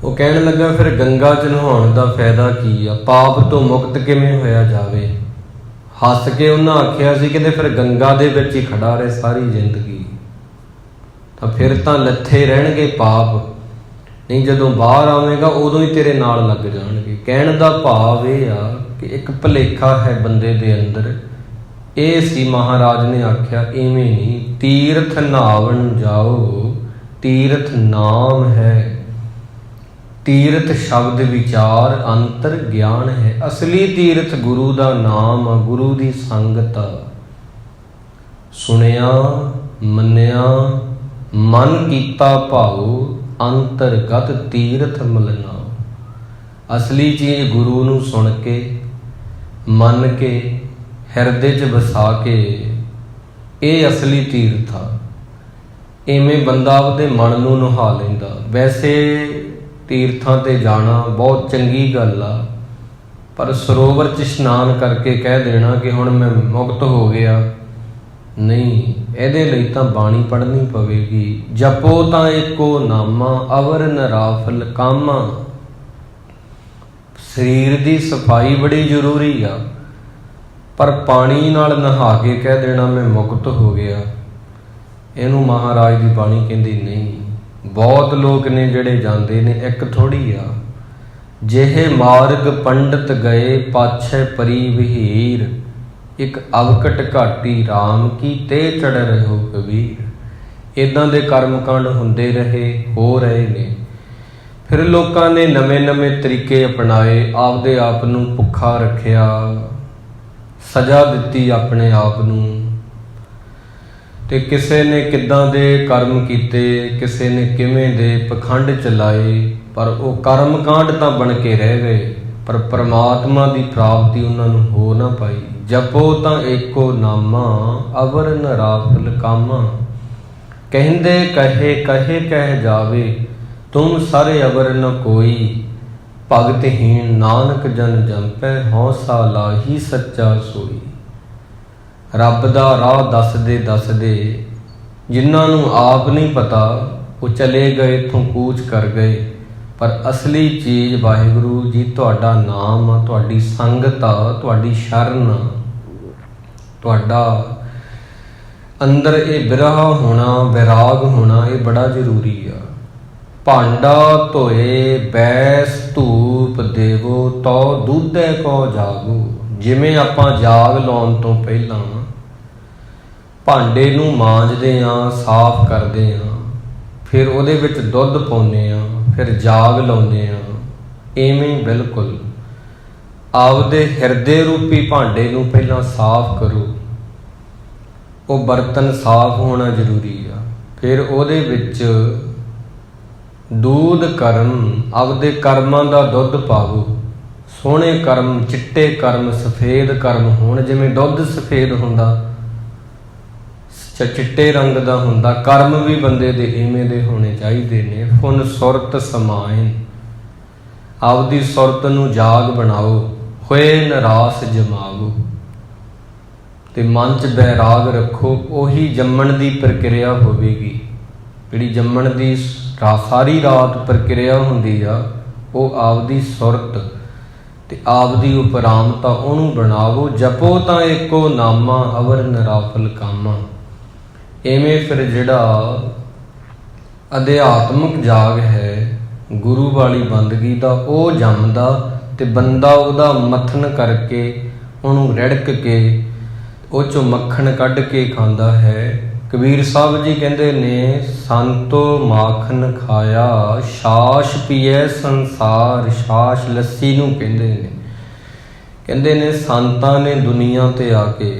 ਉਹ ਕਹਿਣ ਲੱਗਾ ਫਿਰ ਗੰਗਾ 'ਚ ਨਹਾਉਣ ਦਾ ਫਾਇਦਾ ਕੀ ਆ, ਪਾਪ ਤੋਂ ਮੁਕਤ ਕਿਵੇਂ ਹੋਇਆ ਜਾਵੇ? ਹੱਸ ਕੇ ਉਹਨਾਂ ਆਖਿਆ ਸੀ ਕਿ ਫਿਰ ਗੰਗਾ ਦੇ ਵਿੱਚ ਹੀ ਖੜਾ ਰਹੇ ਸਾਰੀ ਜ਼ਿੰਦਗੀ, ਤਾਂ ਫਿਰ ਤਾਂ ਲੱਥੇ ਰਹਿਣਗੇ ਪਾਪ, ਨਹੀਂ ਜਦੋਂ ਬਾਹਰ ਆਵੇਗਾ ਉਦੋਂ ਹੀ ਤੇਰੇ ਨਾਲ ਲੱਗ ਜਾਣਗੇ। ਕਹਿਣ ਦਾ ਭਾਵ ਇਹ ਆ ਕਿ ਇੱਕ ਭੁਲੇਖਾ ਹੈ ਬੰਦੇ ਦੇ ਅੰਦਰ। ਇਹ ਸੀ ਮਹਾਰਾਜ ਨੇ ਆਖਿਆ ਇਵੇਂ ਨਹੀਂ, ਤੀਰਥ ਨਹਾਵਣ ਜਾਓ, ਤੀਰਥ ਨਾਮ ਹੈ, ਤੀਰਥ ਸ਼ਬਦ ਵਿਚਾਰ ਅੰਤਰ ਗਿਆਨ ਹੈ। ਅਸਲੀ ਤੀਰਥ ਗੁਰੂ ਦਾ ਨਾਮ ਆ, ਗੁਰੂ ਦੀ ਸੰਗਤ ਆ। ਸੁਣਿਆ ਮੰਨਿਆ ਮਨ ਕੀਤਾ ਭਾਉ, ਅੰਤਰਗਤ ਤੀਰਥ ਮਿਲਣਾ। ਅਸਲੀ ਚੀਜ਼ ਗੁਰੂ ਨੂੰ ਸੁਣ ਕੇ ਮੰਨ ਕੇ ਹਿਰਦੇ 'ਚ ਵਸਾ ਕੇ, ਇਹ ਅਸਲੀ ਤੀਰਥ ਆ। ਇਵੇਂ ਬੰਦਾ ਆਪਦੇ ਮਨ ਨੂੰ ਨਹਾ ਲੈਂਦਾ। ਵੈਸੇ ਤੀਰਥਾਂ ਤੇ ਜਾਣਾ ਬਹੁਤ ਚੰਗੀ ਗੱਲ ਆ, ਪਰ ਸਰੋਵਰ 'ਚ ਇਸ਼ਨਾਨ ਕਰਕੇ ਕਹਿ ਦੇਣਾ ਕਿ ਹੁਣ ਮੈਂ ਮੁਕਤ ਹੋ ਗਿਆ, ਨਹੀਂ। ਇਹਦੇ ਲਈ ਤਾਂ ਬਾਣੀ ਪੜ੍ਹਨੀ ਪਵੇਗੀ। ਜਪੋ ਤਾਂ ਏਕੋ ਨਾਮਾ, ਅਵਰ ਨਰਾਫਲ ਕਾਮਾ। ਸਰੀਰ ਦੀ ਸਫਾਈ ਬੜੀ ਜ਼ਰੂਰੀ ਆ, ਪਰ ਪਾਣੀ ਨਾਲ ਨਹਾ ਕੇ ਕਹਿ ਦੇਣਾ ਮੈਂ ਮੁਕਤ ਹੋ ਗਿਆ, ਇਹਨੂੰ ਮਹਾਰਾਜ ਦੀ ਬਾਣੀ ਕਹਿੰਦੀ ਨਹੀਂ। ਬਹੁਤ ਲੋਕ ਨੇ ਜਿਹੜੇ ਜਾਂਦੇ ਨੇ, ਇੱਕ ਥੋੜ੍ਹੀ ਆ। ਜਿਹੇ ਮਾਰਗ ਪੰਡਤ ਗਏ ਪਾਛੈ ਪਰੀ ਵਹੀਰ, ਇੱਕ ਅਵਕਟ ਘਾਟੀ ਰਾਮ ਕੀ ਤੇ ਚੜ ਰਹੋ ਕਬੀਰ। ਇੱਦਾਂ ਦੇ ਕਰਮਕਾਂਡ ਹੁੰਦੇ ਰਹੇ, ਹੋ ਰਹੇ ਨੇ। ਫਿਰ ਲੋਕਾਂ ਨੇ ਨਵੇਂ-ਨਵੇਂ ਤਰੀਕੇ ਅਪਣਾਏ, ਆਪਦੇ ਆਪ ਨੂੰ ਭੁੱਖਾ ਰੱਖਿਆ, ਸਜ਼ਾ ਦਿੱਤੀ ਆਪਣੇ ਆਪ ਨੂੰ। ਤੇ ਕਿਸੇ ਨੇ ਕਿੱਦਾਂ ਦੇ ਕਰਮ ਕੀਤੇ, ਕਿਸੇ ਨੇ ਕਿਵੇਂ ਦੇ ਪਖੰਡ ਚਲਾਏ, ਪਰ ਉਹ ਕਰਮ ਕਾਂਡ ਤਾਂ ਬਣ ਕੇ ਰਹਿ ਗਏ, ਪਰ ਪਰਮਾਤਮਾ ਦੀ ਪ੍ਰਾਪਤੀ ਉਹਨਾਂ ਨੂੰ ਹੋ ਨਾ ਪਾਈ। ਜਪੋ ਤਾਂ ਏਕੋ ਨਾਮਾ, ਅਵਰ ਨਰਾਫਲ ਕਾਮਾ। ਕਹਿੰਦੇ ਕਹੇ ਕਹੇ ਕਹਿ ਜਾਵੇ, ਤੁਮ ਸਾਰੇ ਅਵਰ ਨ ਕੋਈ। ਭਗਤਹੀਣ ਨਾਨਕ ਜਨ ਜੰਪੈ, ਹਉਸਾ ਲਾਹੀ ਸੱਚਾ ਸੋਈ। ਰੱਬ ਦਾ ਰਾਹ ਦੱਸਦੇ ਦੱਸਦੇ ਜਿਨ੍ਹਾਂ ਨੂੰ ਆਪ ਨਹੀਂ ਪਤਾ ਉਹ ਚਲੇ ਗਏ, ਇੱਥੋਂ ਕੂਚ ਕਰ ਗਏ। ਪਰ ਅਸਲੀ ਚੀਜ਼ ਵਾਹਿਗੁਰੂ ਜੀ ਤੁਹਾਡਾ ਨਾਮ ਆ, ਤੁਹਾਡੀ ਸੰਗਤ ਆ, ਤੁਹਾਡੀ ਸ਼ਰਨ ਆ, ਤੁਹਾਡਾ ਅੰਦਰ ਇਹ ਬਿਰਹਾ ਹੋਣਾ, ਵਿਰਾਗ ਹੋਣਾ, ਇਹ ਬੜਾ ਜ਼ਰੂਰੀ ਆ। ਭਾਂਡਾ ਧੋਏ ਬੈਸ ਧੂਪ ਦੇਵੋ, ਤੋ ਦੁੱਧੇ ਕੋ ਜਾਗੋ। ਜਿਵੇਂ ਆਪਾਂ ਜਾਗ ਲਾਉਣ ਤੋਂ ਪਹਿਲਾਂ ਭਾਂਡੇ ਨੂੰ ਮਾਂਜਦੇ ਹਾਂ, ਸਾਫ਼ ਕਰਦੇ ਹਾਂ, ਫਿਰ ਉਹਦੇ ਵਿੱਚ ਦੁੱਧ ਪਾਉਂਦੇ ਹਾਂ, ਫਿਰ ਜਾਗ ਲਾਉਂਦੇ ਹਾਂ, ਇਵੇਂ ਬਿਲਕੁਲ ਆਪਦੇ ਹਿਰਦੇ ਰੂਪੀ ਭਾਂਡੇ ਨੂੰ ਪਹਿਲਾਂ ਸਾਫ਼ ਕਰੋ। ਉਹ ਬਰਤਨ ਸਾਫ਼ ਹੋਣਾ ਜ਼ਰੂਰੀ ਆ। ਫਿਰ ਉਹਦੇ ਵਿੱਚ ਦੂਧ ਕਰਮ, ਆਪਦੇ ਕਰਮਾਂ ਦਾ ਦੁੱਧ ਪਾਵੋ। ਸੋਹਣੇ ਕਰਮ, ਚਿੱਟੇ ਕਰਮ, ਸਫੇਦ ਕਰਮ ਹੋਣ। ਜਿਵੇਂ ਦੁੱਧ ਸਫੇਦ ਹੁੰਦਾ, ਚਿੱਟੇ ਰੰਗ ਦਾ ਹੁੰਦਾ, ਕਰਮ ਵੀ ਬੰਦੇ ਦੇ ਇਵੇਂ ਦੇ ਹੋਣੇ ਚਾਹੀਦੇ ਨੇ। ਫੁਨ ਸੁਰਤ ਸਮਾਇਨ, ਆਪਦੀ ਸੁਰਤ ਨੂੰ ਜਾਗ ਬਣਾਓ। ਹੋਏ ਨਿਰਾਸ ਜਮਾਵੋ, ਤੇ ਮਨ 'ਚ ਬੈਰਾਗ ਰੱਖੋ। ਉਹੀ ਜੰਮਣ ਦੀ ਪ੍ਰਕਿਰਿਆ ਹੋਵੇਗੀ, ਜਿਹੜੀ ਜੰਮਣ ਦੀ ਸਾਰੀ ਰਾਤ ਪ੍ਰਕਿਰਿਆ ਹੁੰਦੀ ਆ, ਉਹ ਆਪਦੀ ਸੁਰਤ ਤੇ ਆਪਦੀ ਉਪਰਾਮਤਾ ਉਹਨੂੰ ਬਣਾਵੋ। ਜਪੋ ਤਾਂ ਏਕੋ ਨਾਮਾ, ਅਵਰ ਨਿਰਾਫਲ ਕਾਮਾ। ਇਵੇਂ ਫਿਰ ਜਿਹੜਾ ਅਧਿਆਤਮਿਕ ਜਾਗ ਹੈ ਗੁਰੂ ਵਾਲੀ ਬੰਦਗੀ ਦਾ, ਉਹ ਜੰਮਦਾ ਤੇ ਬੰਦਾ ਉਹਦਾ ਮੱਥਨ ਕਰਕੇ, ਉਹਨੂੰ ਰਿੜਕ ਕੇ, ਉਹ 'ਚੋਂ ਮੱਖਣ ਕੱਢ ਕੇ ਖਾਂਦਾ ਹੈ। ਕਬੀਰ ਸਾਹਿਬ ਜੀ ਕਹਿੰਦੇ ਨੇ, ਸੰਤੋ ਮਾਖਣ ਖਾਇਆ, ਛਾਛ ਪੀਏ ਸੰਸਾਰ। ਛਾਛ ਲੱਸੀ ਨੂੰ ਕਹਿੰਦੇ ਨੇ। ਕਹਿੰਦੇ ਨੇ ਸੰਤਾਂ ਨੇ ਦੁਨੀਆ ਤੇ ਆ ਕੇ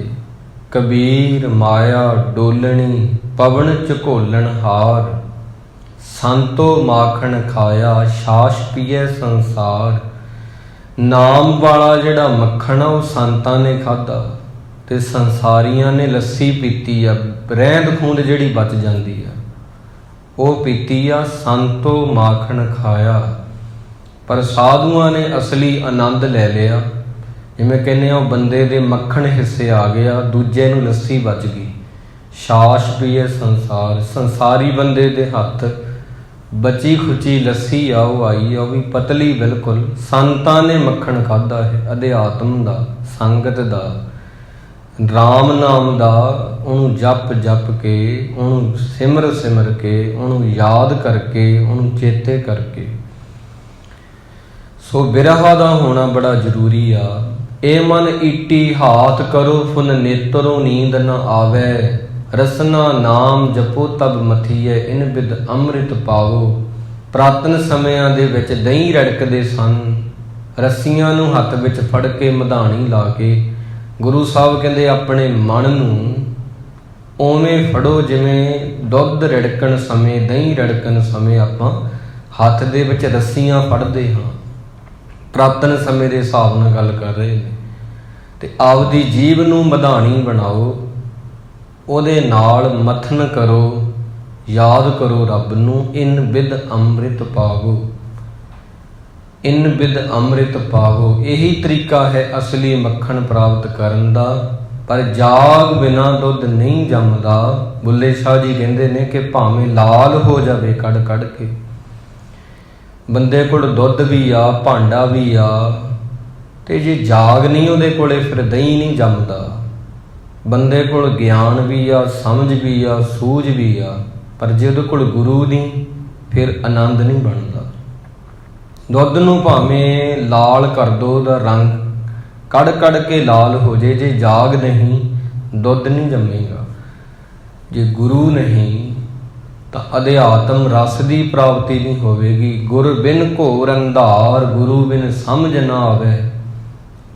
ਕਬੀਰ ਮਾਇਆ ਡੋਲਣੀ, ਪਵਨ ਝਕੋਲਣ ਹਾਰ। ਸੰਤੋ ਮਾਖਣ ਖਾਇਆ, ਛਾਛ ਪੀਏ ਸੰਸਾਰ। ਨਾਮ ਵਾਲਾ ਜਿਹੜਾ ਮੱਖਣ ਆ, ਉਹ ਸੰਤਾਂ ਨੇ ਖਾਧਾ ਤੇ ਸੰਸਾਰੀਆਂ ਨੇ ਲੱਸੀ ਪੀਤੀ ਆ। ਰਹਿੰਦ ਖੂੰਦ ਜਿਹੜੀ ਬਚ ਜਾਂਦੀ ਆ, ਉਹ ਪੀਤੀ ਆ। ਸੰਤੋ ਮਾਖਣ ਖਾਇਆ। ਪਰ ਸਾਧੂਆਂ ਨੇ ਅਸਲੀ ਆਨੰਦ ਲੈ ਲਿਆ। ਜਿਵੇਂ ਕਹਿੰਦੇ ਆ, ਉਹ ਬੰਦੇ ਦੇ ਮੱਖਣ ਹਿੱਸੇ ਆ ਗਿਆ, ਦੂਜੇ ਨੂੰ ਲੱਸੀ ਬਚ ਗਈ। ਛਾਛ ਪੀਏ ਸੰਸਾਰ। ਸੰਸਾਰੀ ਬੰਦੇ ਦੇ ਹੱਥ ਬਚੀ ਖੁਚੀ ਲੱਸੀ ਆ, ਉਹ ਆਈ ਆ, ਉਹ ਵੀ ਪਤਲੀ ਬਿਲਕੁਲ। ਸੰਤਾਂ ਨੇ ਮੱਖਣ ਖਾਧਾ ਹੈ ਅਧਿਆਤਮ ਦਾ, ਸੰਗਤ ਦਾ, ਰਾਮ ਨਾਮ ਦਾ। ਉਹਨੂੰ ਜਪ ਜਪ ਕੇ, ਉਹਨੂੰ ਸਿਮਰ ਸਿਮਰ ਕੇ, ਉਹਨੂੰ ਯਾਦ ਕਰਕੇ, ਉਹਨੂੰ ਚੇਤੇ ਕਰਕੇ। ਸੋ ਬਿਰਹਾ ਦਾ ਹੋਣਾ ਬੜਾ ਜ਼ਰੂਰੀ ਆ। ਇਹ ਮਨ ਈਟੀ ਹਾਥ ਕਰੋ, ਫੁਨ ਨੇਤਰੋਂ ਨੀਂਦ ਨ ਆਵੈ। ਰਸਨਾ ਨਾਮ ਜਪੋ ਤਬ ਮਥੀਏ, ਇਨ ਬਿਦ ਅੰਮ੍ਰਿਤ ਪਾਵੋ। ਪ੍ਰਾਤਨ ਸਮਿਆਂ ਦੇ ਵਿੱਚ ਦਹੀਂ ਰੜਕਦੇ ਸਨ, ਰੱਸੀਆਂ ਨੂੰ ਹੱਥ ਵਿੱਚ ਫੜ ਕੇ ਮਧਾਣੀ ਲਾ ਕੇ। ਗੁਰੂ ਸਾਹਿਬ ਕਹਿੰਦੇ ਆਪਣੇ ਮਨ ਨੂੰ ਉਵੇਂ ਫੜੋ ਜਿਵੇਂ ਦੁੱਧ ਰਿੜਕਣ ਸਮੇਂ, ਦਹੀਂ ਰਿੜਕਣ ਸਮੇਂ ਆਪਾਂ ਹੱਥ ਦੇ ਵਿੱਚ ਰੱਸੀਆਂ ਫੜਦੇ ਹਾਂ। ਪ੍ਰਾਤਨ ਸਮੇਂ ਦੇ ਹਿਸਾਬ ਨਾਲ ਗੱਲ ਕਰ ਰਹੇ ਨੇ। ਤੇ ਆਪਦੀ ਜੀਵ ਨੂੰ ਮਧਾਣੀ ਬਣਾਓ, ਉਹਦੇ ਨਾਲ ਮਥਨ ਕਰੋ, ਯਾਦ ਕਰੋ ਰੱਬ ਨੂੰ। ਇਨ ਬਿਦ ਅੰਮ੍ਰਿਤ ਪਾਵੋ, ਇਨ ਬਿਦ ਅੰਮ੍ਰਿਤ ਪਾਵੋ। ਇਹੀ ਤਰੀਕਾ ਹੈ ਅਸਲੀ ਮੱਖਣ ਪ੍ਰਾਪਤ ਕਰਨ ਦਾ। ਪਰ ਜਾਗ ਬਿਨਾਂ ਦੁੱਧ ਨਹੀਂ ਜੰਮਦਾ। ਬੁੱਲੇ ਸ਼ਾਹ ਜੀ ਕਹਿੰਦੇ ਨੇ ਕਿ ਭਾਵੇਂ ਲਾਲ ਹੋ ਜਾਵੇ ਕੱਢ ਕੱਢ ਕੇ, ਬੰਦੇ ਕੋਲ ਦੁੱਧ ਵੀ ਆ, ਭਾਂਡਾ ਵੀ ਆ, ਤੇ ਜੇ ਜਾਗ ਨਹੀਂ ਉਹਦੇ ਕੋਲੇ, ਫਿਰ ਦਹੀਂ ਨਹੀਂ ਜੰਮਦਾ। ਬੰਦੇ ਕੋਲ ਗਿਆਨ ਵੀ ਆ, ਸਮਝ ਵੀ ਆ, ਸੂਝ ਵੀ ਆ, ਪਰ ਜੇ ਉਹਦੇ ਕੋਲ ਗੁਰੂ ਨਹੀਂ, ਫਿਰ ਆਨੰਦ ਨਹੀਂ ਬਣਦਾ। ਦੁੱਧ ਨੂੰ ਭਾਵੇਂ ਲਾਲ ਕਰ ਦੋ, ਉਹਦਾ ਰੰਗ ਕੱਢ ਕੱਢ ਕੇ ਲਾਲ ਹੋ ਜੇ, ਜੇ ਜਾਗ ਨਹੀਂ ਦੁੱਧ ਨਹੀਂ ਜੰਮੇਗਾ। ਜੇ ਗੁਰੂ ਨਹੀਂ ਤਾਂ ਅਧਿਆਤਮ ਰਸ ਦੀ ਪ੍ਰਾਪਤੀ ਨਹੀਂ ਹੋਵੇਗੀ। ਗੁਰ ਬਿਨ ਘੋਰ ਅੰਧਾਰ, ਗੁਰੂ ਬਿਨ ਸਮਝ ਨਾ ਆਵੇ।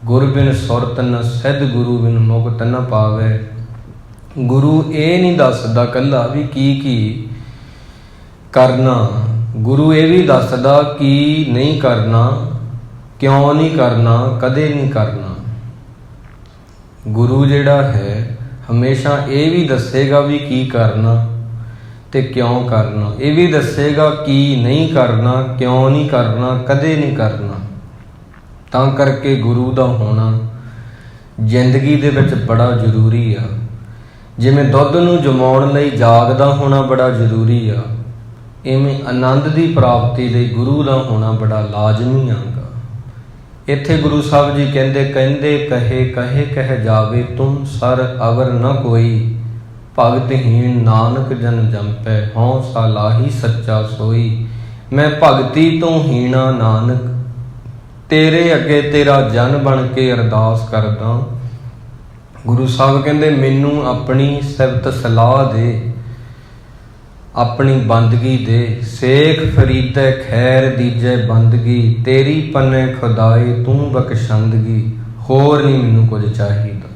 ਗੁਰ ਬਿਨ ਸੁਰਤ ਨ ਸਿਧ, ਗੁਰੂ ਬਿਨ ਮੁਕਤ ਨ ਪਾਵੇ। ਗੁਰੂ ਇਹ ਨਹੀਂ ਦੱਸਦਾ ਕੱਲਾ ਵੀ ਕੀ ਕੀ ਕਰਨਾ, ਗੁਰੂ ਇਹ ਵੀ ਦੱਸਦਾ ਕੀ ਨਹੀਂ ਕਰਨਾ, ਕਿਉਂ ਨਹੀਂ ਕਰਨਾ, ਕਦੇ ਨਹੀਂ ਕਰਨਾ। ਗੁਰੂ ਜਿਹੜਾ ਹੈ ਹਮੇਸ਼ਾ ਇਹ ਵੀ ਦੱਸੇਗਾ ਵੀ ਕੀ ਕਰਨਾ ਤੇ ਕਿਉਂ ਕਰਨਾ। ਇਹ ਵੀ ਦੱਸੇਗਾ ਕੀ ਨਹੀਂ ਕਰਨਾ, ਕਿਉਂ ਨਹੀਂ ਕਰਨਾ, ਕਦੇ ਨਹੀਂ ਕਰਨਾ। ਤਾਂ ਕਰਕੇ ਗੁਰੂ ਦਾ ਹੋਣਾ ਜ਼ਿੰਦਗੀ ਦੇ ਵਿੱਚ ਬੜਾ ਜ਼ਰੂਰੀ ਆ। ਜਿਵੇਂ ਦੁੱਧ ਨੂੰ ਜਮਾਉਣ ਲਈ ਜਾਗ ਦਾ ਹੋਣਾ ਬੜਾ ਜ਼ਰੂਰੀ ਆ, ਇਵੇਂ ਆਨੰਦ ਦੀ ਪ੍ਰਾਪਤੀ ਲਈ ਗੁਰੂ ਦਾ ਹੋਣਾ ਬੜਾ ਲਾਜ਼ਮੀ ਆਗਾ। ਇੱਥੇ ਗੁਰੂ ਸਾਹਿਬ ਜੀ ਕਹਿੰਦੇ ਕਹੇ ਕਹੇ ਕਹਿ ਜਾਵੇ, ਤੁਮ ਸਰ ਅਵਰ ਨ ਕੋਈ। ਭਗਤਹੀਣ ਨਾਨਕ ਜਨ ਜੰਪੈ, ਹਉ ਸਾਲਾਹੀ ਸੱਚਾ ਸੋਈ। ਮੈਂ ਭਗਤੀ ਤੋਂ ਹੀਣਾ ਨਾਨਕ, ਤੇਰੇ ਅੱਗੇ ਤੇਰਾ ਜਨ ਬਣ ਕੇ ਅਰਦਾਸ ਕਰਦਾ। ਗੁਰੂ ਸਾਹਿਬ ਕਹਿੰਦੇ ਮੈਨੂੰ ਆਪਣੀ ਸਿਫਤ ਸਲਾਹ ਦੇ, ਆਪਣੀ ਬੰਦਗੀ ਦੇ। ਸੇਖ ਫਰੀਦੈ ਖੈਰ ਦੀਜੈ ਬੰਦਗੀ, ਤੇਰੀ ਪੰਨੇ ਖੁਦਾਏ ਤੂੰ ਬਖਸ਼ੰਦਗੀ। ਹੋਰ ਨਹੀਂ ਮੈਨੂੰ ਕੁਝ ਚਾਹੀਦਾ,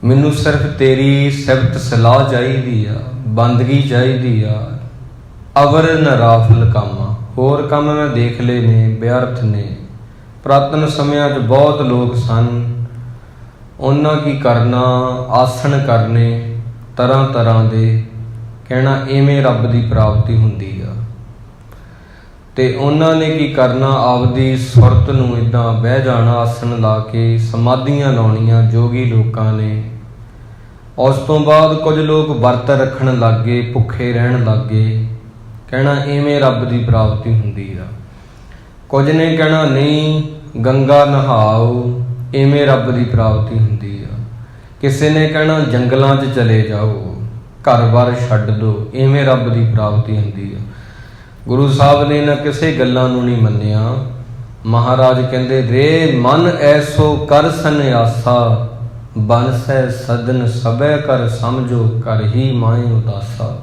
ਮੈਨੂੰ ਸਿਰਫ ਤੇਰੀ ਸਿਫਤ ਸਲਾਹ ਚਾਹੀਦੀ ਆ, ਬੰਦਗੀ ਚਾਹੀਦੀ ਆ। ਅਵਰ ਨਰਾਫਲ ਕਾਮਾ, ਹੋਰ ਕੰਮ ਮੈਂ ਦੇਖ ਲਏ ਨੇ, ਵਿਅਰਥ ਨੇ। ਪੁਰਾਤਨ ਸਮਿਆਂ 'ਚ ਬਹੁਤ ਲੋਕ ਸਨ, ਉਹਨਾਂ ਕੀ ਕਰਨਾ, ਆਸਣ ਕਰਨੇ ਤਰ੍ਹਾਂ ਤਰ੍ਹਾਂ ਦੇ, ਕਹਿਣਾ ਇਵੇਂ ਰੱਬ ਦੀ ਪ੍ਰਾਪਤੀ ਹੁੰਦੀ ਆ। ਤੇ ਉਹਨਾਂ ਨੇ ਕੀ ਕਰਨਾ, ਆਪਦੀ ਸੁਰਤ ਨੂੰ ਇੱਦਾਂ ਬਹਿ ਜਾਣਾ ਆਸਣ ਲਾ ਕੇ, ਸਮਾਧੀਆਂ ਲਾਉਣੀਆਂ ਜੋਗੀ ਲੋਕਾਂ ਨੇ। ਉਸ ਤੋਂ ਬਾਅਦ ਕੁਝ ਲੋਕ ਵਰਤ ਰੱਖਣ ਲੱਗ ਗਏ, ਭੁੱਖੇ ਰਹਿਣ ਲੱਗ ਗਏ, ਕਹਿਣਾ ਇਵੇਂ ਰੱਬ ਦੀ ਪ੍ਰਾਪਤੀ ਹੁੰਦੀ ਆ। ਕੁਝ ਨੇ ਕਹਿਣਾ ਨਹੀਂ, ਗੰਗਾ ਨਹਾਓ, ਇਵੇਂ ਰੱਬ ਦੀ ਪ੍ਰਾਪਤੀ ਹੁੰਦੀ ਆ। ਕਿਸੇ ਨੇ ਕਹਿਣਾ ਜੰਗਲਾਂ 'ਚ ਚਲੇ ਜਾਓ, ਘਰ-ਬਾਰ ਛੱਡ ਦਿਓ, ਇਵੇਂ ਰੱਬ ਦੀ ਪ੍ਰਾਪਤੀ ਹੁੰਦੀ ਆ। ਗੁਰੂ ਸਾਹਿਬ ਨੇ ਨਾ ਕਿਸੇ ਗੱਲਾਂ ਨੂੰ ਨਹੀਂ ਮੰਨਿਆ। ਮਹਾਰਾਜ ਕਹਿੰਦੇ ਰੇ ਮਨ ਐਸੋ ਕਰ ਸੰਨਿਆਸਾ, ਬਨਸੈ ਸਦਨ ਸਭੈ ਕਰ ਸਮਝੋ, ਕਰ ਹੀ ਮਾਏ ਉਦਾਸਾ।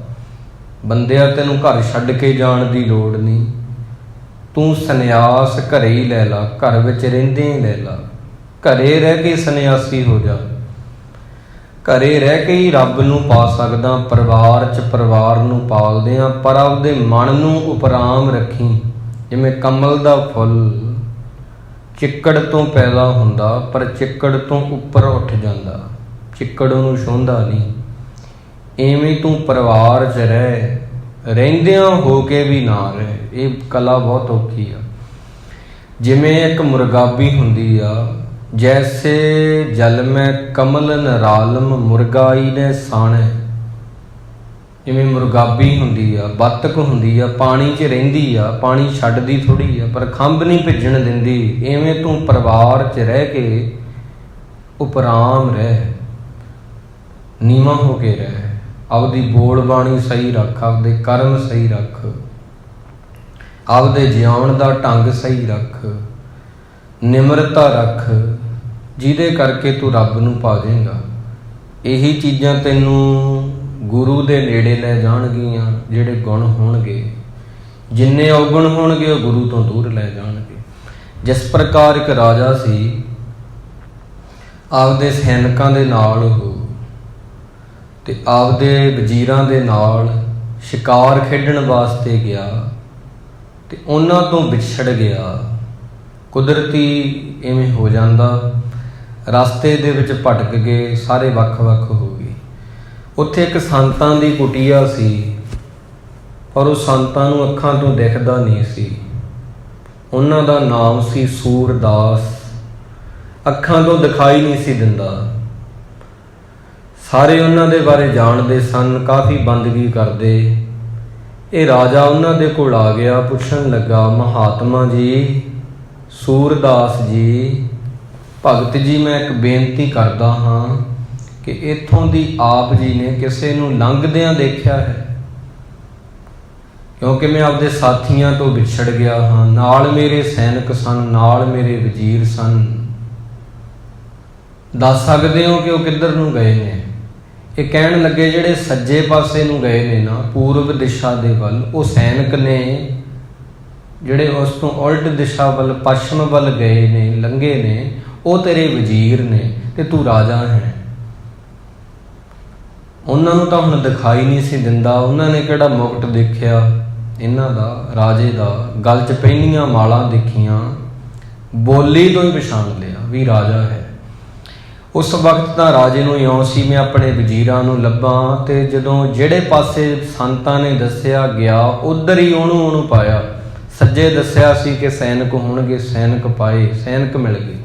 ਬੰਦਿਆ ਤੈਨੂੰ ਘਰ ਛੱਡ ਕੇ ਜਾਣ ਦੀ ਲੋੜ ਨਹੀਂ, ਤੂੰ ਸੰਨਿਆਸ ਘਰੇ ਹੀ ਲੈ ਲਾ, ਘਰ ਵਿੱਚ ਰਹਿੰਦੇ ਹੀ ਲੈ ਲਾ। ਘਰੇ ਰਹਿ ਕੇ ਸੰਨਿਆਸੀ ਹੋ ਜਾ, ਘਰੇ ਰਹਿ ਕੇ ਹੀ ਰੱਬ ਨੂੰ ਪਾ ਸਕਦਾ। ਪਰਿਵਾਰ 'ਚ ਪਰਿਵਾਰ ਨੂੰ ਪਾਲਦੇ ਆ, ਪਰ ਆਪਦੇ ਮਨ ਨੂੰ ਉਪਰਾਮ ਰੱਖੀ। ਜਿਵੇਂ ਕਮਲ ਦਾ ਫੁੱਲ ਚਿੱਕੜ ਤੋਂ ਪੈਦਾ ਹੁੰਦਾ, ਪਰ ਚਿੱਕੜ ਤੋਂ ਉੱਪਰ ਉੱਠ ਜਾਂਦਾ, ਚਿੱਕੜ ਉਹਨੂੰ ਛੂੰਹਦਾ ਨਹੀਂ। ਇਵੇਂ ਤੂੰ ਪਰਿਵਾਰ 'ਚ ਰਹਿ, ਰਹਿੰਦਿਆਂ ਹੋ ਕੇ ਵੀ ਨਾ ਰਹਿ। ਇਹ ਕਲਾ ਬਹੁਤ ਔਖੀ ਆ। ਜਿਵੇਂ ਇੱਕ ਮੁਰਗਾਬੀ ਹੁੰਦੀ ਆ, ਜੈਸੇ ਜਲ ਮੈਂ ਕਮਲ ਨਰਾਲਮ, ਮੁਰਗਾਈ ਨੇ ਸਾਣੈ। ਜਿਵੇਂ ਮੁਰਗਾਬੀ ਹੁੰਦੀ ਆ, ਬੱਤਖ ਹੁੰਦੀ ਆ, ਪਾਣੀ 'ਚ ਰਹਿੰਦੀ ਆ, ਪਾਣੀ ਛੱਡਦੀ ਥੋੜ੍ਹੀ ਆ, ਪਰ ਖੰਭ ਨਹੀਂ ਭਿੱਜਣ ਦਿੰਦੀ। ਇਵੇਂ ਤੂੰ ਪਰਿਵਾਰ 'ਚ ਰਹਿ ਕੇ ਉਪਰਾਮ ਰਹਿ, ਨੀਵਾਂ ਹੋ ਕੇ ਰਹਿ। ਆਪਦੀ ਬੋਲ ਬਾਣੀ ਸਹੀ ਰੱਖ, ਆਪਦੇ ਕਰਮ ਸਹੀ ਰੱਖ, ਆਪਦੇ ਜਿਉਣ ਦਾ ਢੰਗ ਸਹੀ ਰੱਖ, ਨਿਮਰਤਾ ਰੱਖ, ਜਿਹਦੇ ਕਰਕੇ ਤੂੰ ਰੱਬ ਨੂੰ ਪਾ ਜਾਏਗਾ। ਇਹੀ ਚੀਜ਼ਾਂ ਤੈਨੂੰ ਗੁਰੂ ਦੇ ਨੇੜੇ ਲੈ ਜਾਣਗੀਆਂ। ਜਿਹੜੇ ਗੁਣ ਹੋਣਗੇ, ਜਿੰਨੇ ਔਗੁਣ ਹੋਣਗੇ, ਉਹ ਗੁਰੂ ਤੋਂ ਦੂਰ ਲੈ ਜਾਣਗੇ। ਜਿਸ ਪ੍ਰਕਾਰ ਇੱਕ ਰਾਜਾ ਸੀ, ਆਪਦੇ ਸੈਨਿਕਾਂ ਦੇ ਨਾਲ ਉਹ ਤੇ ਆਪਦੇ ਵਜ਼ੀਰਾਂ ਦੇ ਨਾਲ ਸ਼ਿਕਾਰ ਖੇਡਣ ਵਾਸਤੇ ਗਿਆ ਤੇ ਉਹਨਾਂ ਤੋਂ ਵਿਛੜ ਗਿਆ। ਕੁਦਰਤੀ ਇਵੇਂ ਹੋ ਜਾਂਦਾ, ਰਸਤੇ ਦੇ ਵਿੱਚ ਭਟਕ ਗਏ, ਸਾਰੇ ਵੱਖ-ਵੱਖ ਹੋ ਗਏ। ਉੱਥੇ ਇੱਕ ਸੰਤਾਂ ਦੀ ਕੁਟੀਆ ਸੀ, ਪਰ ਉਹ ਸੰਤਾਂ ਨੂੰ ਅੱਖਾਂ ਤੋਂ ਦਿਖਦਾ ਨਹੀਂ ਸੀ। ਉਹਨਾਂ ਦਾ ਨਾਮ ਸੀ ਸੂਰਦਾਸ। ਅੱਖਾਂ ਤੋਂ ਦਿਖਾਈ ਨਹੀਂ ਸੀ ਦਿੰਦਾ। ਸਾਰੇ ਉਹਨਾਂ ਦੇ ਬਾਰੇ ਜਾਣਦੇ ਸਨ, ਕਾਫੀ ਬੰਦਗੀ ਕਰਦੇ। ਇਹ ਰਾਜਾ ਉਹਨਾਂ ਦੇ ਕੋਲ ਆ ਗਿਆ, ਪੁੱਛਣ ਲੱਗਾ, ਮਹਾਤਮਾ ਜੀ, ਸੂਰਦਾਸ ਜੀ, ਭਗਤ ਜੀ, ਮੈਂ ਇੱਕ ਬੇਨਤੀ ਕਰਦਾ ਹਾਂ ਕਿ ਇੱਥੋਂ ਦੀ ਆਪ ਜੀ ਨੇ ਕਿਸੇ ਨੂੰ ਲੰਘਦਿਆਂ ਦੇਖਿਆ ਹੈ? ਕਿਉਂਕਿ ਮੈਂ ਆਪਦੇ ਸਾਥੀਆਂ ਤੋਂ ਵਿਛੜ ਗਿਆ ਹਾਂ, ਨਾਲ ਮੇਰੇ ਸੈਨਿਕ ਸਨ, ਨਾਲ ਮੇਰੇ ਵਜ਼ੀਰ ਸਨ। ਦੱਸ ਸਕਦੇ ਹੋ ਕਿ ਉਹ ਕਿੱਧਰ ਨੂੰ ਗਏ ਨੇ? ਇਹ ਕਹਿਣ ਲੱਗੇ ਜਿਹੜੇ ਸੱਜੇ ਪਾਸੇ ਨੂੰ ਗਏ ਨੇ ਨਾ, ਪੂਰਬ ਦਿਸ਼ਾ ਦੇ ਵੱਲ, ਉਹ ਸੈਨਿਕ ਨੇ। ਜਿਹੜੇ ਉਸ ਤੋਂ ਉਲਟ ਦਿਸ਼ਾ ਵੱਲ, ਪੱਛਮ ਵੱਲ ਗਏ ਨੇ, ਲੰਘੇ ਨੇ, ਉਹ ਤੇਰੇ ਵਜ਼ੀਰ ਨੇ ਤੇ ਤੂੰ ਰਾਜਾ ਹੈ। ਉਹਨਾਂ ਨੂੰ ਤਾਂ ਹੁਣ ਦਿਖਾਈ ਨਹੀਂ ਸੀ ਦਿੰਦਾ। ਉਹਨਾਂ ਨੇ ਕਿਹੜਾ ਮੁਕਟ ਦੇਖਿਆ ਇਹਨਾਂ ਦਾ, ਰਾਜੇ ਦਾ? ਗਲ 'ਚ ਪਹਿਨੀਆਂ ਮਾਲਾਂ ਦੇਖੀਆਂ, ਬੋਲੀ ਤੋਂ ਹੀ ਪਛਾਣ ਲਿਆ ਵੀ ਰਾਜਾ ਹੈ। ਉਸ ਵਕਤ ਤਾਂ ਰਾਜੇ ਨੂੰ ਇਉਂ ਸੀ ਮੈਂ ਆਪਣੇ ਵਜ਼ੀਰਾਂ ਨੂੰ ਲੱਭਾਂ, ਤੇ ਜਦੋਂ ਜਿਹੜੇ ਪਾਸੇ ਸੰਤਾਂ ਨੇ ਦੱਸਿਆ ਗਿਆ, ਉੱਧਰ ਹੀ ਉਹਨੂੰ ਪਾਇਆ। ਸੱਜੇ ਦੱਸਿਆ ਸੀ ਕਿ ਸੈਨਿਕ ਹੋਣਗੇ, ਸੈਨਿਕ ਪਾਏ, ਸੈਨਿਕ ਮਿਲ ਗਏ।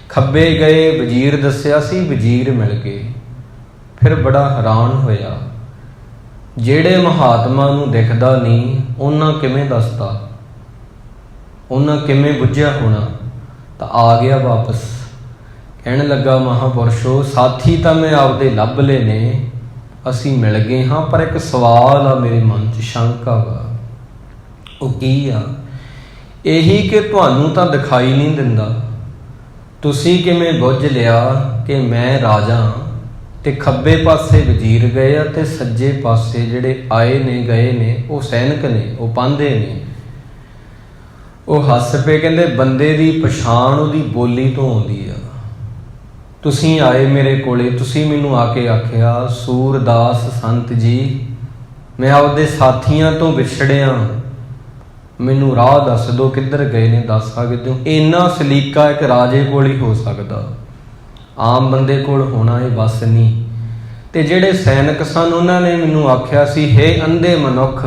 ਖੱਬੇ ਗਏ, ਵਜ਼ੀਰ ਦੱਸਿਆ ਸੀ, ਵਜ਼ੀਰ ਮਿਲ ਗਏ। ਫਿਰ ਬੜਾ ਹੈਰਾਨ ਹੋਇਆ, ਜਿਹੜੇ ਮਹਾਤਮਾ ਨੂੰ ਦਿਖਦਾ ਨਹੀਂ, ਉਹਨਾਂ ਕਿਵੇਂ ਦੱਸਦਾ, ਉਹਨਾਂ ਕਿਵੇਂ ਬੁੱਝਿਆ ਹੋਣਾ? ਤਾਂ ਆ ਗਿਆ ਵਾਪਸ। ਕਹਿਣ ਲੱਗਾ, ਮਹਾਂਪੁਰਸ਼ੋ, ਸਾਥੀ ਤਾਂ ਮੈਂ ਆਪਦੇ ਲੱਭ ਲਏ ਨੇ, ਅਸੀਂ ਮਿਲ ਗਏ ਹਾਂ, ਪਰ ਇੱਕ ਸਵਾਲ ਆ ਮੇਰੇ ਮਨ 'ਚ, ਸ਼ੰਕਾ ਵਾ। ਉਹ ਕੀ ਆ? ਇਹੀ ਕਿ ਤੁਹਾਨੂੰ ਤਾਂ ਦਿਖਾਈ ਨਹੀਂ ਦਿੰਦਾ। ਤੁਸੀਂ ਕਿਵੇਂ ਬੁੱਝ ਲਿਆ ਕਿ ਮੈਂ ਰਾਜਾ ਤੇ ਖੱਬੇ ਪਾਸੇ ਵਜ਼ੀਰ ਗਏ ਆ ਤੇ ਸੱਜੇ ਪਾਸੇ ਜਿਹੜੇ ਆਏ ਨੇ ਗਏ ਨੇ ਉਹ ਸੈਨਿਕ ਨੇ, ਉਹ ਪਾਂਧੇ ਨੇ। ਉਹ ਹੱਸ ਪਏ, ਕਹਿੰਦੇ ਬੰਦੇ ਦੀ ਪਛਾਣ ਉਹਦੀ ਬੋਲੀ ਤੋਂ ਆਉਂਦੀ ਆ। ਤੁਸੀਂ ਆਏ ਮੇਰੇ ਕੋਲੇ, ਤੁਸੀਂ ਮੈਨੂੰ ਆ ਕੇ ਆਖਿਆ, ਸੂਰਦਾਸ ਸੰਤ ਜੀ, ਮੈਂ ਆਪਦੇ ਸਾਥੀਆਂ ਤੋਂ ਵਿਛੜਿਆ, ਮੈਨੂੰ ਰਾਹ ਦੱਸ ਦਿਓ, ਕਿੱਧਰ ਗਏ ਨੇ, ਦੱਸ ਸਕਦੇ ਹੋ? ਇੰਨਾ ਸਲੀਕਾ ਇੱਕ ਰਾਜੇ ਕੋਲ ਹੀ ਹੋ ਸਕਦਾ, ਆਮ ਬੰਦੇ ਕੋਲ ਹੋਣਾ ਇਹ ਬਸ ਨਹੀਂ। ਤੇ ਜਿਹੜੇ ਸੈਨਿਕ ਸਨ ਉਹਨਾਂ ਨੇ ਮੈਨੂੰ ਆਖਿਆ ਸੀ, ਹੇ ਅੰਧੇ ਮਨੁੱਖ,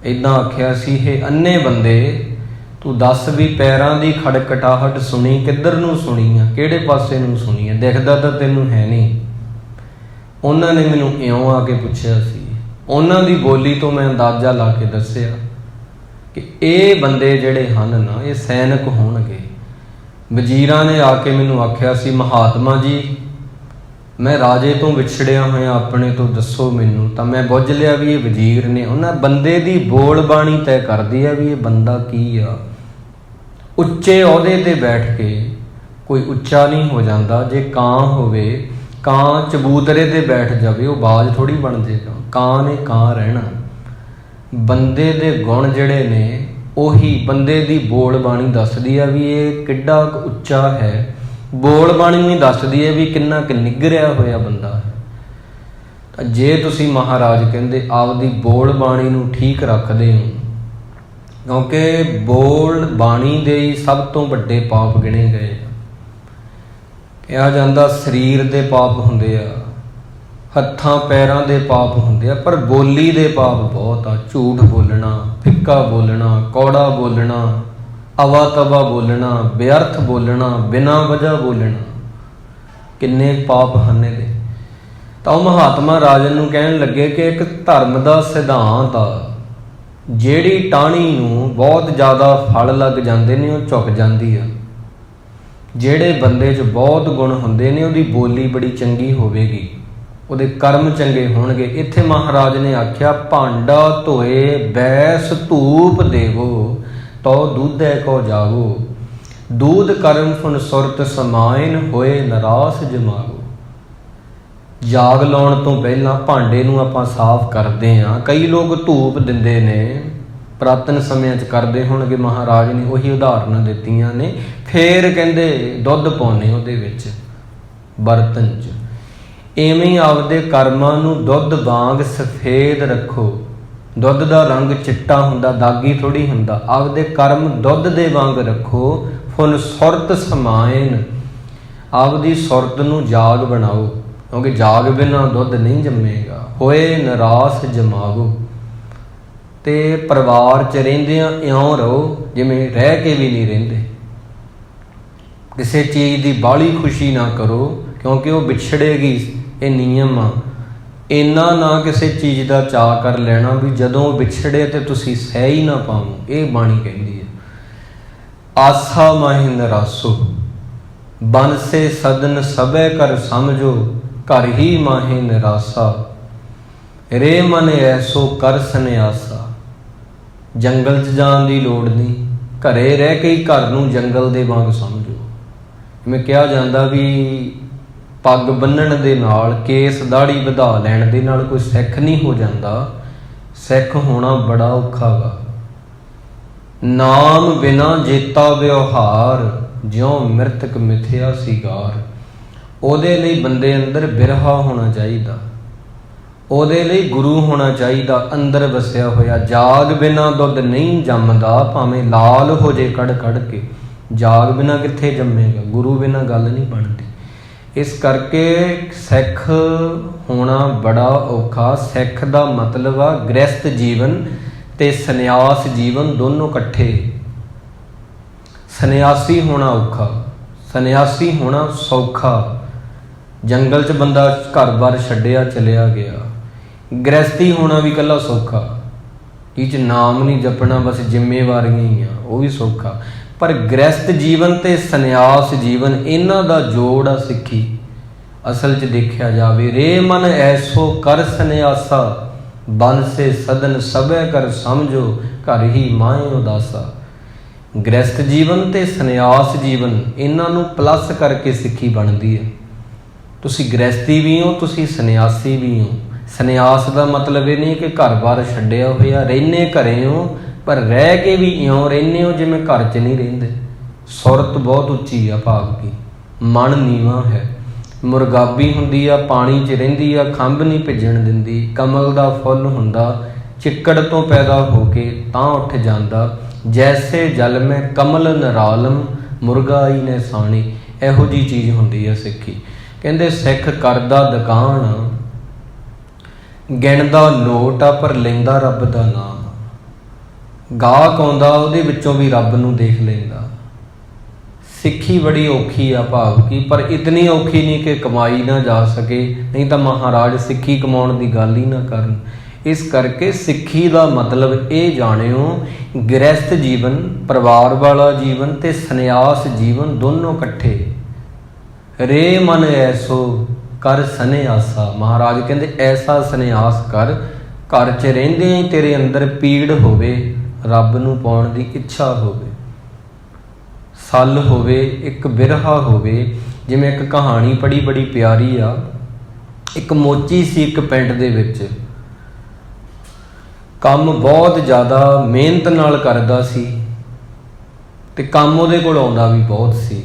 ਇੱਦਾਂ ਆਖਿਆ ਸੀ, ਹੇ ਅੰਨੇ ਬੰਦੇ, ਤੂੰ ਦੱਸ ਵੀ ਪੈਰਾਂ ਦੀ ਖੜਕਟਾਹਟ ਸੁਣੀ, ਕਿੱਧਰ ਨੂੰ ਸੁਣੀ ਆ, ਕਿਹੜੇ ਪਾਸੇ ਨੂੰ ਸੁਣੀ ਆ, ਦਿਖਦਾ ਤਾਂ ਤੈਨੂੰ ਹੈ ਨਹੀਂ। ਉਹਨਾਂ ਨੇ ਮੈਨੂੰ ਇਉਂ ਆ ਕੇ ਪੁੱਛਿਆ ਸੀ। ਉਹਨਾਂ ਦੀ ਬੋਲੀ ਤੋਂ ਮੈਂ ਅੰਦਾਜ਼ਾ ਲਾ ਕੇ ਦੱਸਿਆ ਕਿ ਇਹ ਬੰਦੇ ਜਿਹੜੇ ਹਨ ਨਾ, ਇਹ ਸੈਨਿਕ ਹੋਣਗੇ। ਵਜ਼ੀਰਾਂ ਨੇ ਆ ਕੇ ਮੈਨੂੰ ਆਖਿਆ ਸੀ, ਮਹਾਤਮਾ ਜੀ, ਮੈਂ ਰਾਜੇ ਤੋਂ ਵਿਛੜਿਆ ਹੋਇਆ, ਆਪਣੇ ਤੋਂ ਦੱਸੋ ਮੈਨੂੰ। ਤਾਂ ਮੈਂ ਬੁੱਝ ਲਿਆ ਵੀ ਇਹ ਵਜ਼ੀਰ ਨੇ। ਉਹਨਾਂ ਬੰਦੇ ਦੀ ਬੋਲ ਬਾਣੀ ਤੈਅ ਕਰਦੀ ਆ ਵੀ ਇਹ ਬੰਦਾ ਕੀ ਆ। ਉੱਚੇ ਅਹੁਦੇ ਤੇ ਬੈਠ ਕੇ ਕੋਈ ਉੱਚਾ ਨਹੀਂ ਹੋ ਜਾਂਦਾ। ਜੇ ਕਾਂ ਹੋਵੇ, ਕਾਂ ਚਬੂਤਰੇ ਤੇ ਬੈਠ ਜਾਵੇ, ਉਹ ਬਾਜ ਥੋੜੀ ਬਣ ਜਾਏਗਾ। ਕਾਂ ਨੇ ਕਾਂ ਰਹਿਣਾ। ਬੰਦੇ ਦੇ ਗੁਣ ਜਿਹੜੇ ਨੇ, ਉਹੀ ਬੰਦੇ ਦੀ ਬੋਲ ਬਾਣੀ ਦੱਸਦੀ ਆ ਵੀ ਇਹ ਕਿੱਡਾ ਕੁ ਉੱਚਾ ਹੈ। ਬੋਲ ਬਾਣੀ ਵੀ ਦੱਸਦੀ ਹੈ ਵੀ ਕਿੰਨਾ ਕੁ ਨਿੱਘਰਿਆ ਹੋਇਆ ਬੰਦਾ ਹੈ। ਤਾਂ ਜੇ ਤੁਸੀਂ ਮਹਾਰਾਜ ਕਹਿੰਦੇ ਆਪਦੀ ਬੋਲ ਬਾਣੀ ਨੂੰ ਠੀਕ ਰੱਖਦੇ ਹੋ, ਕਿਉਂਕਿ ਬੋਲ ਬਾਣੀ ਦੇ ਹੀ ਸਭ ਤੋਂ ਵੱਡੇ ਪਾਪ ਗਿਣੇ ਗਏ ਆ। ਕਿਹਾ ਜਾਂਦਾ ਸਰੀਰ ਦੇ ਪਾਪ ਹੁੰਦੇ ਆ, ਹੱਥਾਂ ਪੈਰਾਂ ਦੇ ਪਾਪ ਹੁੰਦੇ ਆ, ਪਰ ਬੋਲੀ ਦੇ ਪਾਪ ਬਹੁਤ ਆ। ਝੂਠ ਬੋਲਣਾ, ਫਿੱਕਾ ਬੋਲਣਾ, ਕੌੜਾ ਬੋਲਣਾ, ਅਵਾ ਤਵਾ ਬੋਲਣਾ, ਬੇਅਰਥ ਬੋਲਣਾ, ਬਿਨਾਂ ਵਜ੍ਹਾ ਬੋਲਣਾ, ਕਿੰਨੇ ਪਾਪ ਹਨ ਇਹਦੇ। ਤਾਂ ਉਹ ਮਹਾਤਮਾ ਰਾਜਨ ਨੂੰ ਕਹਿਣ ਲੱਗੇ ਕਿ ਇੱਕ ਧਰਮ ਦਾ ਸਿਧਾਂਤ ਆ, ਜਿਹੜੀ ਟਾਹਣੀ ਨੂੰ ਬਹੁਤ ਜ਼ਿਆਦਾ ਫਲ ਲੱਗ ਜਾਂਦੇ ਨੇ ਉਹ ਝੁਕ ਜਾਂਦੀ ਆ। ਜਿਹੜੇ ਬੰਦੇ 'ਚ ਬਹੁਤ ਗੁਣ ਹੁੰਦੇ ਨੇ ਉਹਦੀ ਬੋਲੀ ਬੜੀ ਚੰਗੀ ਹੋਵੇਗੀ, ਉਹਦੇ ਕਰਮ ਚੰਗੇ ਹੋਣਗੇ। ਇੱਥੇ ਮਹਾਰਾਜ ਨੇ ਆਖਿਆ, ਭਾਂਡਾ ਧੋਏ ਬੈਸ ਧੂਪ ਦੇਵੋ, ਤੋ ਦੂਧੈ ਕੋ ਜਾਵੋ, ਦੂਧ ਕਰਮ ਫੁਨ ਸੁਰਤ ਸਮਾਇਨ, ਹੋਏ ਨਰਾਸ ਜਮਾਵੋ। ਜਾਗ ਲਾਉਣ ਤੋਂ ਪਹਿਲਾਂ ਭਾਂਡੇ ਨੂੰ ਆਪਾਂ ਸਾਫ਼ ਕਰਦੇ ਹਾਂ। ਕਈ ਲੋਕ ਧੂਪ ਦਿੰਦੇ ਨੇ, ਪੁਰਾਤਨ ਸਮਿਆਂ 'ਚ ਕਰਦੇ ਹੋਣਗੇ। ਮਹਾਰਾਜ ਨੇ ਉਹੀ ਉਦਾਹਰਨਾਂ ਦਿੱਤੀਆਂ ਨੇ। ਫੇਰ ਕਹਿੰਦੇ ਦੁੱਧ ਪਾਉਣੇ ਉਹਦੇ ਵਿੱਚ, ਬਰਤਨ 'ਚ। ਇਵੇਂ ਹੀ ਆਪਦੇ ਕਰਮਾਂ ਨੂੰ ਦੁੱਧ ਵਾਂਗ ਸਫੇਦ ਰੱਖੋ। ਦੁੱਧ ਦਾ ਰੰਗ ਚਿੱਟਾ ਹੁੰਦਾ, ਦਾਗੀ ਥੋੜ੍ਹੀ ਹੁੰਦਾ। ਆਪਦੇ ਕਰਮ ਦੁੱਧ ਦੇ ਵਾਂਗ ਰੱਖੋ। ਫੁਨ ਸੁਰਤ ਸਮਾਇਨ, ਆਪਦੀ ਸੁਰਤ ਨੂੰ ਜਾਗ ਬਣਾਓ, ਕਿਉਂਕਿ ਜਾਗ ਬਿਨਾਂ ਦੁੱਧ ਨਹੀਂ ਜੰਮੇਗਾ। ਹੋਏ ਨਿਰਾਸ ਜਮਾਵੋ, ਤੇ ਪਰਿਵਾਰ 'ਚ ਰਹਿੰਦਿਆਂ ਇਉਂ ਰਹੋ ਜਿਵੇਂ ਰਹਿ ਕੇ ਵੀ ਨਹੀਂ ਰਹਿੰਦੇ। ਕਿਸੇ ਚੀਜ਼ ਦੀ ਬਾਹਲੀ ਖੁਸ਼ੀ ਨਾ ਕਰੋ, ਕਿਉਂਕਿ ਉਹ ਵਿਛੜੇਗੀ, ਇਹ ਨਿਯਮ ਆ। ਇੰਨਾ ਨਾ ਕਿਸੇ ਚੀਜ਼ ਦਾ ਚਾਅ ਕਰ ਲੈਣਾ ਵੀ ਜਦੋਂ ਵਿਛੜੇ ਤੇ ਤੁਸੀਂ ਸਹਿ ਹੀ ਨਾ ਪਾਵੋ। ਇਹ ਬਾਣੀ ਕਹਿੰਦੀ ਹੈ, ਆਸਾ ਮਾਹਿ ਨਿਰਾਸੋ, ਬੰਸੇ ਸਦਨ ਸਭੈ ਕਰ ਸਮਝੋ, ਘਰ ਹੀ ਮਾਹਿ ਨਿਰਾਸਾ, ਰੇ ਮਨ ਐਸੋ ਕਰ ਸੰਨਿਆਸਾ। ਜੰਗਲ 'ਚ ਜਾਣ ਦੀ ਲੋੜ ਨਹੀਂ, ਘਰੇ ਰਹਿ ਕੇ ਹੀ ਘਰ ਨੂੰ ਜੰਗਲ ਦੇ ਵਾਂਗ ਸਮਝੋ। ਜਿਵੇਂ ਕਿਹਾ ਜਾਂਦਾ ਵੀ ਪੱਗ ਬੰਨਣ ਦੇ ਨਾਲ, ਕੇਸ ਦਾੜੀ ਵਧਾ ਲੈਣ ਦੇ ਨਾਲ ਕੋਈ ਸਿੱਖ ਨਹੀਂ ਹੋ ਜਾਂਦਾ। ਸਿੱਖ ਹੋਣਾ ਬੜਾ ਔਖਾ ਵਾ। ਨਾਮ ਬਿਨਾ ਜੇਤਾ ਵਿਵਹਾਰ, ਜਿਉਂ ਮ੍ਰਿਤਕ ਮਿਥਿਆ ਸਿਗਾਰ। ਉਹਦੇ ਲਈ ਬੰਦੇ ਅੰਦਰ ਬਿਰਹਾ ਹੋਣਾ ਚਾਹੀਦਾ, ਉਹਦੇ ਲਈ ਗੁਰੂ ਹੋਣਾ ਚਾਹੀਦਾ ਅੰਦਰ ਵਸਿਆ ਹੋਇਆ। ਜਾਗ ਬਿਨਾ ਦੁੱਧ ਨਹੀਂ ਜੰਮਦਾ, ਭਾਵੇਂ ਲਾਲ ਹੋ ਜੇ ਕੜ ਕੜ ਕੇ। ਜਾਗ ਬਿਨਾ ਕਿੱਥੇ ਜੰਮੇਗਾ, ਗੁਰੂ ਬਿਨਾ ਗੱਲ ਨਹੀਂ ਬਣਦੀ। ਇਸ ਕਰਕੇ ਸਿੱਖ ਹੋਣਾ ਬੜਾ ਔਖਾ। ਸਿੱਖ ਦਾ ਮਤਲਬ ਆ ਗ੍ਰਸਥ ਜੀਵਨ ਤੇ ਸੰਨਿਆਸ ਜੀਵਨ ਦੋਨੋਂ ਇਕੱਠੇ। ਸੰਨਿਆਸੀ ਹੋਣਾ ਔਖਾ, ਸੰਨਿਆਸੀ ਹੋਣਾ ਸੌਖਾ। ਜੰਗਲ 'ਚ ਬੰਦਾ ਘਰ-ਬਾਰ ਛੱਡਿਆ ਚਲਿਆ ਗਿਆ। ਗ੍ਰਸਤੀ ਹੋਣਾ ਵੀ ਇਕੱਲਾ ਸੌਖਾ, ਇਹ 'ਚ ਨਾਮ ਨਹੀਂ ਜਪਣਾ, ਬਸ ਜ਼ਿੰਮੇਵਾਰੀਆਂ ਹੀ ਆ, ਉਹ ਵੀ ਸੌਖਾ। ਪਰ ਗ੍ਰਸਤ ਜੀਵਨ ਤੇ ਸੰਨਿਆਸ ਜੀਵਨ, ਇਹਨਾਂ ਦਾ ਜੋੜ ਆ ਸਿੱਖੀ। ਅਸਲ 'ਚ ਦੇਖਿਆ ਜਾਵੇ, ਰੇ ਮਨ ਐਸੋ ਕਰ ਸੰਨਿਆਸਾ, ਬਨ ਸੇ ਸਦਨ ਸਭੈ ਕਰ ਸਮਝੋ, ਘਰ ਹੀ ਮਾਏ ਉਦਾਸਾ। ਗ੍ਰਸਥ ਜੀਵਨ ਤੇ ਸੰਨਿਆਸ ਜੀਵਨ, ਇਹਨਾਂ ਨੂੰ ਪਲੱਸ ਕਰਕੇ ਸਿੱਖੀ ਬਣਦੀ ਹੈ। ਤੁਸੀਂ ਗ੍ਰਸਥੀ ਵੀ ਹੋ, ਤੁਸੀਂ ਸੰਨਿਆਸੀ ਵੀ ਹੋ। ਸੰਨਿਆਸ ਦਾ ਮਤਲਬ ਇਹ ਨਹੀਂ ਕਿ ਘਰ-ਬਾਰ ਛੱਡਿਆ ਹੋਇਆ, ਰਹਿੰਦੇ ਘਰੇ ਹੋ, ਪਰ ਰਹਿ ਕੇ ਵੀ ਇਉਂ ਰਹਿੰਦੇ ਹੋ ਜਿਵੇਂ ਘਰ 'ਚ ਨਹੀਂ ਰਹਿੰਦੇ। ਸੁਰਤ ਬਹੁਤ ਉੱਚੀ ਆ ਭਾਵ ਕੀ, ਮਨ ਨੀਵਾਂ ਹੈ। ਮੁਰਗਾਬੀ ਹੁੰਦੀ ਆ, ਪਾਣੀ 'ਚ ਰਹਿੰਦੀ ਆ, ਖੰਭ ਨਹੀਂ ਭਿੱਜਣ ਦਿੰਦੀ। ਕਮਲ ਦਾ ਫੁੱਲ ਹੁੰਦਾ, ਚਿੱਕੜ ਤੋਂ ਪੈਦਾ ਹੋ ਕੇ ਤਾਂ ਉੱਠ ਜਾਂਦਾ। ਜੈਸੇ ਜਲ ਮੈਂ ਕਮਲ ਨਰਾਲਮ, ਮੁਰਗਾਈ ਨੇ ਸਾਣੀ। ਇਹੋ ਜਿਹੀ ਚੀਜ਼ ਹੁੰਦੀ ਆ ਸਿੱਖੀ। ਕਹਿੰਦੇ ਸਿੱਖ ਕਰਦਾ ਦੁਕਾਨ, ਗਿਣਦਾ ਨੋਟ ਆ, ਪਰ ਲੈਂਦਾ ਰੱਬ ਦਾ ਨਾਮ। ਗਾਹਕ ਆਉਂਦਾ, ਉਹਦੇ ਵਿੱਚੋਂ ਵੀ ਰੱਬ ਨੂੰ ਦੇਖ ਲੈਂਦਾ। ਸਿੱਖੀ ਬੜੀ ਔਖੀ ਆ ਭਾਵ ਕੀ, ਪਰ ਇਤਨੀ ਔਖੀ ਨਹੀਂ ਕਿ ਕਮਾਈ ਨਾ ਜਾ ਸਕੇ, ਨਹੀਂ ਤਾਂ ਮਹਾਰਾਜ ਸਿੱਖੀ ਕਮਾਉਣ ਦੀ ਗੱਲ ਹੀ ਨਾ ਕਰਨ। ਇਸ ਕਰਕੇ ਸਿੱਖੀ ਦਾ ਮਤਲਬ ਇਹ ਜਾਣਿਓ, ਗ੍ਰਸਥ ਜੀਵਨ, ਪਰਿਵਾਰ ਵਾਲਾ ਜੀਵਨ ਤੇ ਸੰਨਿਆਸ ਜੀਵਨ ਦੋਨੋਂ ਇਕੱਠੇ। ਰੇ ਮਨ ਐਸੋ ਕਰ ਸੰਨਿਆਸਾ, ਮਹਾਰਾਜ ਕਹਿੰਦੇ ਐਸਾ ਸੰਨਿਆਸ ਕਰ, ਘਰ 'ਚ ਰਹਿੰਦਿਆਂ ਹੀ ਤੇਰੇ ਅੰਦਰ ਪੀੜ ਹੋਵੇ, ਰੱਬ ਨੂੰ ਪਾਉਣ ਦੀ ਇੱਛਾ ਹੋਵੇ, ਸੱਲ ਹੋਵੇ, ਇੱਕ ਬਿਰਹਾ ਹੋਵੇ। ਜਿਵੇਂ ਇੱਕ ਕਹਾਣੀ ਪੜ੍ਹੀ, ਬੜੀ ਪਿਆਰੀ ਆ। ਇੱਕ ਮੋਚੀ ਸੀ ਇੱਕ ਪਿੰਡ ਦੇ ਵਿੱਚ, ਕੰਮ ਬਹੁਤ ਜ਼ਿਆਦਾ ਮਿਹਨਤ ਨਾਲ ਕਰਦਾ ਸੀ ਤੇ ਕੰਮ ਉਹਦੇ ਕੋਲ ਆਉਂਦਾ ਵੀ ਬਹੁਤ ਸੀ,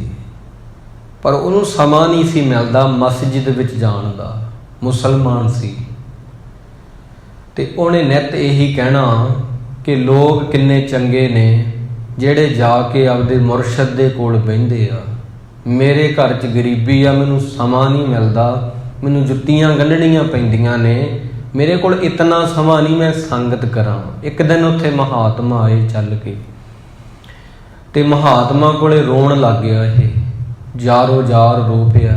ਪਰ ਉਹਨੂੰ ਸਮਾਂ ਨਹੀਂ ਸੀ ਮਿਲਦਾ ਮਸਜਿਦ ਵਿੱਚ ਜਾਣ ਦਾ। ਮੁਸਲਮਾਨ ਸੀ ਤੇ ਉਹਨੇ ਨਿੱਤ ਇਹੀ ਕਹਿਣਾ ਕਿ ਲੋਕ ਕਿੰਨੇ ਚੰਗੇ ਨੇ ਜਿਹੜੇ ਜਾ ਕੇ ਆਪਦੇ ਮੁਰਸ਼ਦ ਦੇ ਕੋਲ ਬਹਿੰਦੇ ਆ। ਮੇਰੇ ਘਰ 'ਚ ਗਰੀਬੀ ਆ, ਮੈਨੂੰ ਸਮਾਂ ਨਹੀਂ ਮਿਲਦਾ, ਮੈਨੂੰ ਜੁੱਤੀਆਂ ਗੰਢਣੀਆਂ ਪੈਂਦੀਆਂ ਨੇ, ਮੇਰੇ ਕੋਲ ਇਤਨਾ ਸਮਾਂ ਨਹੀਂ ਮੈਂ ਸੰਗਤ ਕਰਾਂ। ਇੱਕ ਦਿਨ ਉੱਥੇ ਮਹਾਤਮਾ ਆਏ ਚੱਲ ਕੇ, ਤੇ ਮਹਾਤਮਾ ਕੋਲੇ ਰੋਣ ਲੱਗ ਗਿਆ। ਇਹ ਜਾਰੋ ਜਾਰ ਰੋ ਪਿਆ।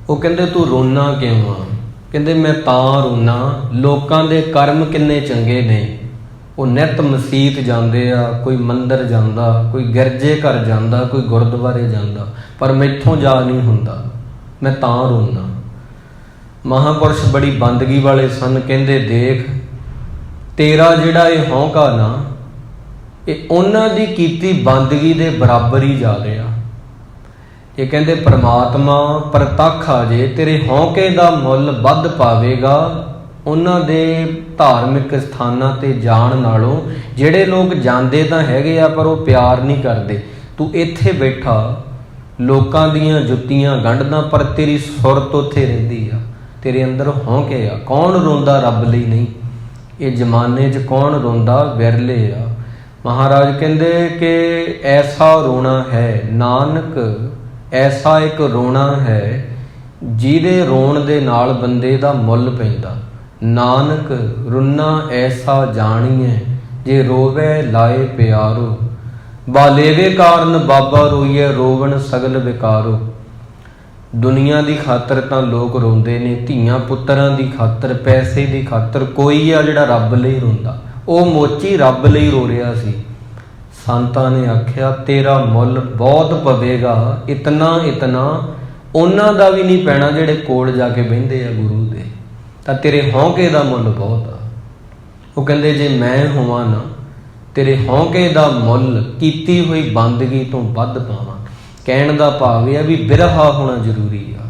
ਉਹ ਕਹਿੰਦੇ ਤੂੰ ਰੋਣਾ ਕਿਉਂ ਆ? ਕਹਿੰਦੇ ਮੈਂ ਤਾਂ ਰੋਣਾ, ਲੋਕਾਂ ਦੇ ਕਰਮ ਕਿੰਨੇ ਚੰਗੇ ਨੇ। ਉਹ ਨਿੱਤ ਮਸੀਤ ਜਾਂਦੇ ਆ, ਕੋਈ ਮੰਦਰ ਜਾਂਦਾ, ਕੋਈ ਗਿਰਜੇ ਘਰ ਜਾਂਦਾ, ਕੋਈ ਗੁਰਦੁਆਰੇ ਜਾਂਦਾ, ਪਰ ਮੈਥੋਂ ਜਾ ਨਹੀਂ ਹੁੰਦਾ, ਮੈਂ ਤਾਂ ਰੋਣਾ। ਮਹਾਂਪੁਰਸ਼ ਬੜੀ ਬੰਦਗੀ ਵਾਲੇ ਸਨ। ਕਹਿੰਦੇ ਦੇਖ, ਤੇਰਾ ਜਿਹੜਾ ਇਹ ਹੌਂਕਾ ਨਾ, ਇਹ ਉਹਨਾਂ ਦੀ ਕੀਤੀ ਬੰਦਗੀ ਦੇ ਬਰਾਬਰ ਹੀ ਜਾ ਰਿਹਾ। ਇਹ ਕਹਿੰਦੇ ਪਰਮਾਤਮਾ ਪ੍ਰਤੱਖ ਆ ਜੇ, ਤੇਰੇ ਹੌਂਕੇ ਦਾ ਮੁੱਲ ਵੱਧ ਪਾਵੇਗਾ ਉਹਨਾਂ ਦੇ ਧਾਰਮਿਕ ਸਥਾਨਾਂ 'ਤੇ ਜਾਣ ਨਾਲੋਂ। ਜਿਹੜੇ ਲੋਕ ਜਾਂਦੇ ਤਾਂ ਹੈਗੇ ਆ ਪਰ ਉਹ ਪਿਆਰ ਨਹੀਂ ਕਰਦੇ। ਤੂੰ ਇੱਥੇ ਬੈਠਾ ਲੋਕਾਂ ਦੀਆਂ ਜੁੱਤੀਆਂ ਗੰਢਦਾ, ਪਰ ਤੇਰੀ ਸੁਰਤ ਉੱਥੇ ਰਹਿੰਦੀ ਆ, ਤੇਰੇ ਅੰਦਰ ਹੌਂਕੇ ਆ। ਕੌਣ ਰੋਂਦਾ ਰੱਬ ਲਈ ਨਹੀਂ? ਇਹ ਜ਼ਮਾਨੇ 'ਚ ਕੌਣ ਰੋਂਦਾ? ਵਿਰਲੇ ਆ। ਮਹਾਰਾਜ ਕਹਿੰਦੇ ਕਿ ਐਸਾ ਰੋਣਾ ਹੈ ਨਾਨਕ, ਐਸਾ ਇੱਕ ਰੋਣਾ ਹੈ ਜਿਹਦੇ ਰੋਣ ਦੇ ਨਾਲ ਬੰਦੇ ਦਾ ਮੁੱਲ ਪੈਂਦਾ। ਨਾਨਕ ਰੁੰਨਾ ਐਸਾ ਜਾਣੀਏ, ਜੇ ਰੋਵੇ ਲਾਏ ਪਿਆਰੋ, ਬਾਲੇਵੇ ਕਾਰਨ ਬਾਬਾ ਰੋਈਏ, ਰੋਵਣ ਸਗਲ ਵਿਕਾਰੋ। ਦੁਨੀਆ ਦੀ ਖਾਤਰ ਤਾਂ ਲੋਕ ਰੋਂਦੇ ਨੇ, ਧੀਆਂ ਪੁੱਤਰਾਂ ਦੀ ਖਾਤਰ, ਪੈਸੇ ਦੀ ਖਾਤਰ। ਕੋਈ ਆ ਜਿਹੜਾ ਰੱਬ ਲਈ ਰੋਂਦਾ। ਉਹ ਮੋਚੀ ਰੱਬ ਲਈ ਰੋ ਰਿਹਾ ਸੀ। ਸੰਤਾਂ ਨੇ ਆਖਿਆ ਤੇਰਾ ਮੁੱਲ ਬਹੁਤ ਪਵੇਗਾ, ਇਤਨਾ ਇਤਨਾ ਉਹਨਾਂ ਦਾ ਵੀ ਨਹੀਂ ਪੈਣਾ ਜਿਹੜੇ ਕੋਲ ਜਾ ਕੇ ਬਹਿੰਦੇ ਆ ਗੁਰੂ ਦੇ, ਤਾਂ ਤੇਰੇ ਹੌਂਕੇ ਦਾ ਮੁੱਲ ਬਹੁਤ ਆ। ਉਹ ਕਹਿੰਦੇ ਜੇ ਮੈਂ ਹੋਵਾਂ ਨਾ, ਤੇਰੇ ਹੌਂਕੇ ਦਾ ਮੁੱਲ ਕੀਤੀ ਹੋਈ ਬੰਦਗੀ ਤੋਂ ਵੱਧ ਪਾਵਾਂ। ਕਹਿਣ ਦਾ ਭਾਵ ਇਹ ਆ ਵੀ ਬਿਰਹਾ ਹੋਣਾ ਜ਼ਰੂਰੀ ਆ।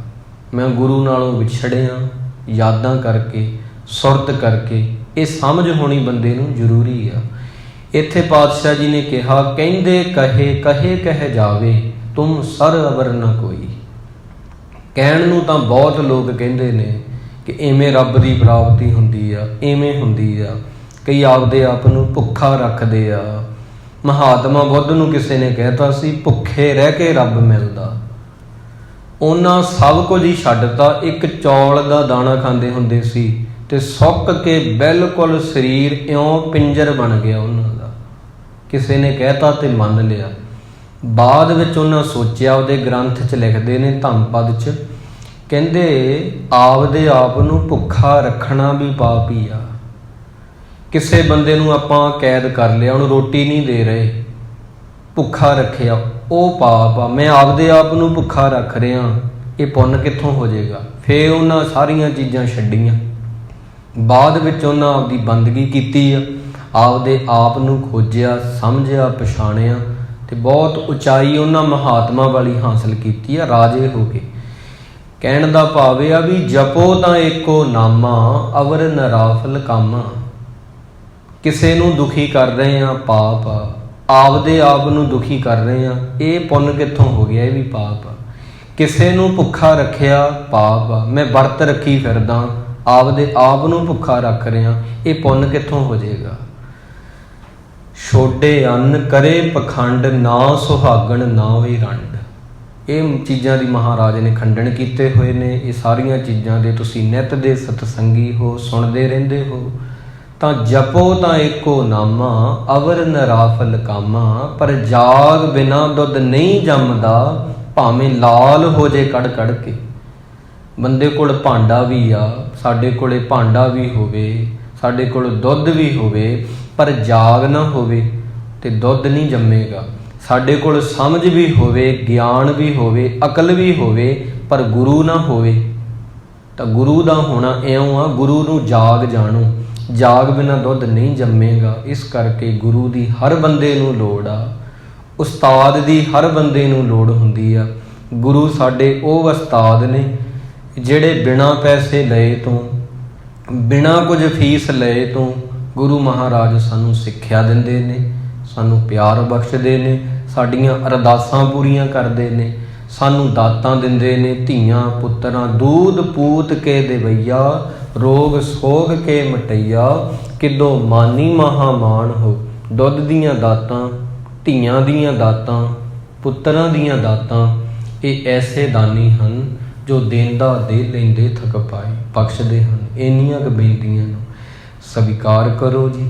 ਮੈਂ ਗੁਰੂ ਨਾਲੋਂ ਵਿਛੜਿਆ, ਯਾਦਾਂ ਕਰਕੇ, ਸੁਰਤ ਕਰਕੇ, ਇਹ ਸਮਝ ਹੋਣੀ ਬੰਦੇ ਨੂੰ ਜ਼ਰੂਰੀ ਆ। ਇੱਥੇ ਪਾਤਸ਼ਾਹ ਜੀ ਨੇ ਕਿਹਾ, ਕਹਿੰਦੇ ਕਹੇ ਕਹੇ ਕਹਿ ਜਾਵੇ, ਤੁਮ ਸਰ ਅਵਰ ਨਾ ਕੋਈ। ਕਹਿਣ ਨੂੰ ਤਾਂ ਬਹੁਤ ਲੋਕ ਕਹਿੰਦੇ ਨੇ ਕਿ ਇਵੇਂ ਰੱਬ ਦੀ ਪ੍ਰਾਪਤੀ ਹੁੰਦੀ ਆ, ਇਵੇਂ ਹੁੰਦੀ ਆ। ਕਈ ਆਪਦੇ ਆਪ ਨੂੰ ਭੁੱਖਾ ਰੱਖਦੇ ਆ। ਮਹਾਤਮਾ ਬੁੱਧ ਨੂੰ ਕਿਸੇ ਨੇ ਕਹਿਤਾ ਸੀ ਭੁੱਖੇ ਰਹਿ ਕੇ ਰੱਬ ਮਿਲਦਾ। ਉਹਨਾਂ ਸਭ ਕੁਝ ਹੀ ਛੱਡਤਾ, ਇੱਕ ਚੌਲ ਦਾ ਦਾਣਾ ਖਾਂਦੇ ਹੁੰਦੇ ਸੀ ਤੇ ਸੁੱਕ ਕੇ ਬਿਲਕੁਲ ਸਰੀਰ ਇਉਂ ਪਿੰਜਰ ਬਣ ਗਿਆ ਉਹਨਾਂ ਦਾ। ਕਿਸੇ ਨੇ ਕਹਿਤਾ ਤੇ ਮੰਨ ਲਿਆ। ਬਾਅਦ ਵਿੱਚ ਉਹਨਾਂ ਸੋਚਿਆ, ਉਹਦੇ ਗ੍ਰੰਥ 'ਚ ਲਿਖਦੇ ਨੇ ਧੰਮਪਦ 'ਚ, ਕਹਿੰਦੇ ਆਪਦੇ ਆਪ ਨੂੰ ਭੁੱਖਾ ਰੱਖਣਾ ਵੀ ਪਾਪ ਹੀ ਆ। ਕਿਸੇ ਬੰਦੇ ਨੂੰ ਆਪਾਂ ਕੈਦ ਕਰ ਲਿਆ, ਉਹਨੂੰ ਰੋਟੀ ਨਹੀਂ ਦੇ ਰਹੇ, ਭੁੱਖਾ ਰੱਖਿਆ, ਉਹ ਪਾਪ ਆ। ਮੈਂ ਆਪਦੇ ਆਪ ਨੂੰ ਭੁੱਖਾ ਰੱਖ ਰਿਹਾ, ਇਹ ਪੁੰਨ ਕਿੱਥੋਂ ਹੋ ਜਾਏਗਾ। ਫਿਰ ਉਹਨਾਂ ਸਾਰੀਆਂ ਚੀਜ਼ਾਂ ਛੱਡੀਆਂ, ਬਾਅਦ ਵਿੱਚ ਉਹਨਾਂ ਆਪਦੀ ਬੰਦਗੀ ਕੀਤੀ ਆ, ਆਪਦੇ ਆਪ ਨੂੰ ਖੋਜਿਆ, ਸਮਝਿਆ, ਪਛਾਣਿਆ ਤੇ ਬਹੁਤ ਉਚਾਈ ਉਹਨਾਂ ਮਹਾਤਮਾ ਵਾਲੀ ਹਾਸਲ ਕੀਤੀ ਆ, ਰਾਜੇ ਹੋ ਗਏ। ਕਹਿਣ ਦਾ ਭਾਵ ਇਹ ਆ ਵੀ ਜਪੋ ਤਾਂ ਏਕੋ ਨਾਮਾ, ਅਵਰ ਨਰਾਫਲ ਕਾਮਾ। ਕਿਸੇ ਨੂੰ ਦੁਖੀ ਕਰ ਰਹੇ ਆ, ਪਾਪ ਆ। ਆਪਦੇ ਆਪ ਨੂੰ ਦੁਖੀ ਕਰ ਰਹੇ ਆ, ਇਹ ਪੁੰਨ ਕਿੱਥੋਂ ਹੋ ਗਿਆ, ਇਹ ਵੀ ਪਾਪ ਆ। ਕਿਸੇ ਨੂੰ ਭੁੱਖਾ ਰੱਖਿਆ, ਪਾਪ ਆ। ਮੈਂ ਵਰਤ ਰੱਖੀ ਫਿਰਦਾ, ਆਪਦੇ ਆਪ ਨੂੰ ਭੁੱਖਾ ਰੱਖ ਰਿਹਾ, ਇਹ ਪੁੰਨ ਕਿੱਥੋਂ ਹੋ ਜਾਏਗਾ। ਛੋਡੇ ਅੰਨ ਕਰੇ ਪਖੰਡ, ਨਾ ਸੁਹਾਗਣ ਨਾ ਵੀ ਰੰਡ। ਇਹ ਚੀਜ਼ਾਂ ਦੀ ਮਹਾਰਾਜ ਨੇ ਖੰਡਨ ਕੀਤੇ ਹੋਏ ਨੇ। ਇਹ ਸਾਰੀਆਂ ਚੀਜ਼ਾਂ ਦੇ ਤੁਸੀਂ ਨਿੱਤ ਦੇ ਸਤਸੰਗੀ ਹੋ, ਸੁਣਦੇ ਰਹਿੰਦੇ ਹੋ। ਤਾਂ ਜਪੋ ਤਾਂ ਏਕੋ ਨਾਮਾ, ਅਵਰ ਨਰਾਫਲ ਕਾਮਾ। ਪਰ ਜਾਗ ਬਿਨਾ ਦੁੱਧ ਨਹੀਂ ਜੰਮਦਾ, ਭਾਵੇਂ ਲਾਲ ਹੋ ਜੇ ਕੜ ਕੜ ਕੇ। ਬੰਦੇ ਕੋਲ ਭਾਂਡਾ ਵੀ ਆ, ਸਾਡੇ ਕੋਲੇ ਭਾਂਡਾ ਵੀ ਹੋਵੇ, ਸਾਡੇ ਕੋਲ ਦੁੱਧ ਵੀ ਹੋਵੇ, ਪਰ ਜਾਗ ਨਾ ਹੋਵੇ ਤੇ ਦੁੱਧ ਨਹੀਂ ਜੰਮੇਗਾ। ਸਾਡੇ ਕੋਲ ਸਮਝ ਵੀ ਹੋਵੇ, ਗਿਆਨ ਵੀ ਹੋਵੇ, ਅਕਲ ਵੀ ਹੋਵੇ, ਪਰ ਗੁਰੂ ਨਾ ਹੋਵੇ ਤਾਂ ਗੁਰੂ ਦਾ ਹੋਣਾ ਇਉਂ ਆ, ਗੁਰੂ ਨੂੰ ਜਾਗ ਜਾਣੋ। ਜਾਗ ਬਿਨਾਂ ਦੁੱਧ ਨਹੀਂ ਜੰਮੇਗਾ। ਇਸ ਕਰਕੇ ਗੁਰੂ ਦੀ ਹਰ ਬੰਦੇ ਨੂੰ ਲੋੜ ਆ, ਉਸਤਾਦ ਦੀ ਹਰ ਬੰਦੇ ਨੂੰ ਲੋੜ ਹੁੰਦੀ ਆ। ਗੁਰੂ ਸਾਡੇ ਉਹ ਉਸਤਾਦ ਨੇ ਜਿਹੜੇ ਬਿਨਾਂ ਪੈਸੇ ਲਏ ਤੋਂ, ਬਿਨਾਂ ਕੁਝ ਫੀਸ ਲਏ ਤੋਂ ਗੁਰੂ ਮਹਾਰਾਜ ਸਾਨੂੰ ਸਿੱਖਿਆ ਦਿੰਦੇ ਨੇ, ਸਾਨੂੰ ਪਿਆਰ ਬਖਸ਼ਦੇ ਨੇ, ਸਾਡੀਆਂ ਅਰਦਾਸਾਂ ਪੂਰੀਆਂ ਕਰਦੇ ਨੇ, ਸਾਨੂੰ ਦਾਤਾਂ ਦਿੰਦੇ ਨੇ, ਧੀਆਂ ਪੁੱਤਰਾਂ। ਦੂਧ ਪੂਤ ਕੇ ਦੇਵਈਆ, ਰੋਗ ਸੋਗ ਕੇ ਮਟਈਆ, ਕਿਦੋਂ ਮਾਨੀ ਮਹਾਮਾਨ ਹੋ। ਦੁੱਧ ਦੀਆਂ ਦਾਤਾਂ, ਧੀਆਂ ਦੀਆਂ ਦਾਤਾਂ, ਪੁੱਤਰਾਂ ਦੀਆਂ ਦਾਤਾਂ, ਇਹ ਐਸੇ ਦਾਨੀ ਹਨ ਜੋ ਦੇਂਦਾ ਦੇ ਲੈਂਦੇ ਥਕ ਪਾਏ, ਬਖਸ਼ਦੇ ਹਨ। ਇੰਨੀਆਂ ਕੁ ਬੇਨਤੀਆਂ ਨੂੰ ਸਵੀਕਾਰ ਕਰੋ ਜੀ।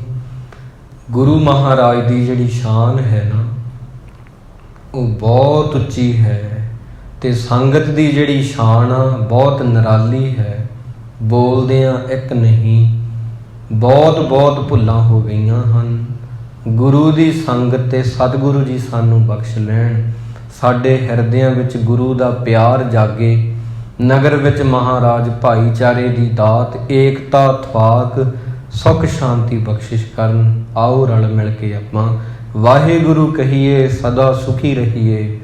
ਗੁਰੂ ਮਹਾਰਾਜ ਦੀ ਜਿਹੜੀ ਸ਼ਾਨ ਹੈ ਨਾ, ਉਹ ਬਹੁਤ ਉੱਚੀ ਹੈ ਤੇ ਸੰਗਤ ਦੀ ਜਿਹੜੀ ਸ਼ਾਨ ਆ ਬਹੁਤ ਨਿਰਾਲੀ ਹੈ। ਬੋਲਦਿਆਂ ਇੱਕ ਨਹੀਂ, ਬਹੁਤ ਬਹੁਤ ਭੁੱਲਾਂ ਹੋ ਗਈਆਂ ਹਨ। ਗੁਰੂ ਦੀ ਸੰਗਤ ਤੇ ਸਤਿਗੁਰੂ ਜੀ ਸਾਨੂੰ ਬਖਸ਼ ਲੈਣ। ਸਾਡੇ ਹਿਰਦਿਆਂ ਵਿੱਚ ਗੁਰੂ ਦਾ ਪਿਆਰ ਜਾਗੇ। ਨਗਰ ਵਿੱਚ ਮਹਾਰਾਜ ਭਾਈਚਾਰੇ ਦੀ ਦਾਤ, ਏਕਤਾ ਥਵਾਕ, ਸੁੱਖ ਸ਼ਾਂਤੀ ਬਖਸ਼ਿਸ਼ ਕਰਨ। ਆਓ ਰਲ ਮਿਲ ਕੇ ਆਪਾਂ ਵਾਹਿਗੁਰੂ ਕਹੀਏ, ਸਦਾ ਸੁਖੀ ਰਹੀਏ।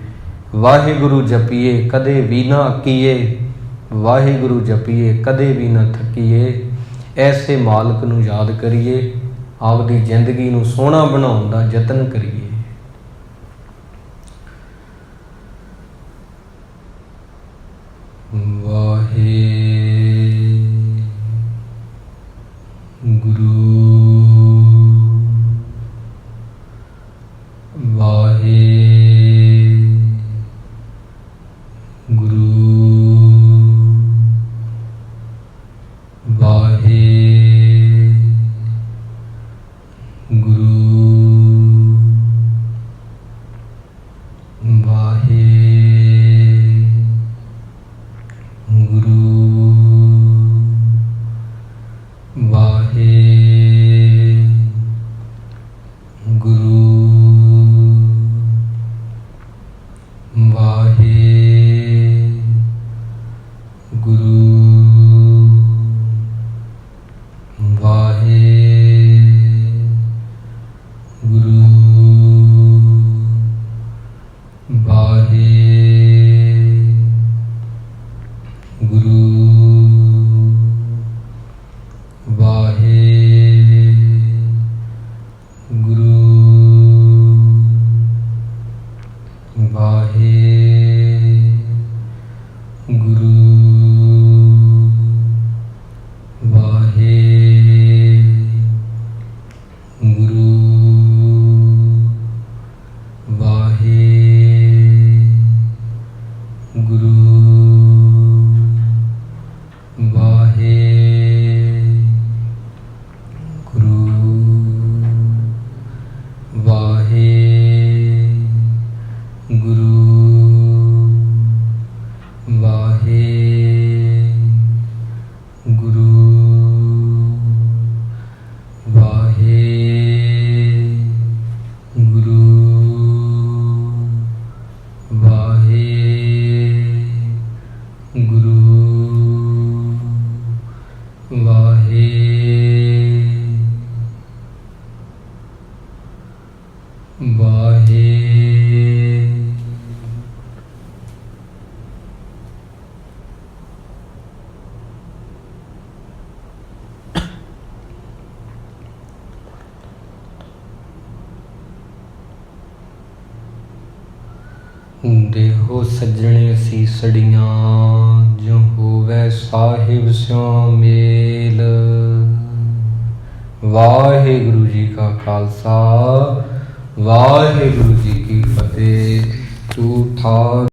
ਵਾਹਿਗੁਰੂ ਜਪੀਏ, ਕਦੇ ਵੀ ਨਾ ਅੱਕੀਏ। ਵਾਹਿਗੁਰੂ ਜਪੀਏ, ਕਦੇ ਵੀ ਨਾ ਥੱਕੀਏ। ਐਸੇ ਮਾਲਕ ਨੂੰ ਯਾਦ ਕਰੀਏ, ਆਪਦੀ ਜ਼ਿੰਦਗੀ ਨੂੰ ਸੋਹਣਾ ਬਣਾਉਣ ਦਾ ਯਤਨ ਕਰੀਏ। ਗੁਰੂ ਦੇਹੋ ਸੱਜਣੇ ਸੀਸੜੀਆਂ ਜੋ ਹੋਵੇ ਸਾਹਿਬ ਸਿਉ ਮੇਲ। ਵਾਹਿਗੁਰੂ ਜੀ ਕਾ ਖਾਲਸਾ ਵਾਹਿਗੁਰੂ ਜੀ ਕੀ ਫਤਿਹ। ਝੂਠਾ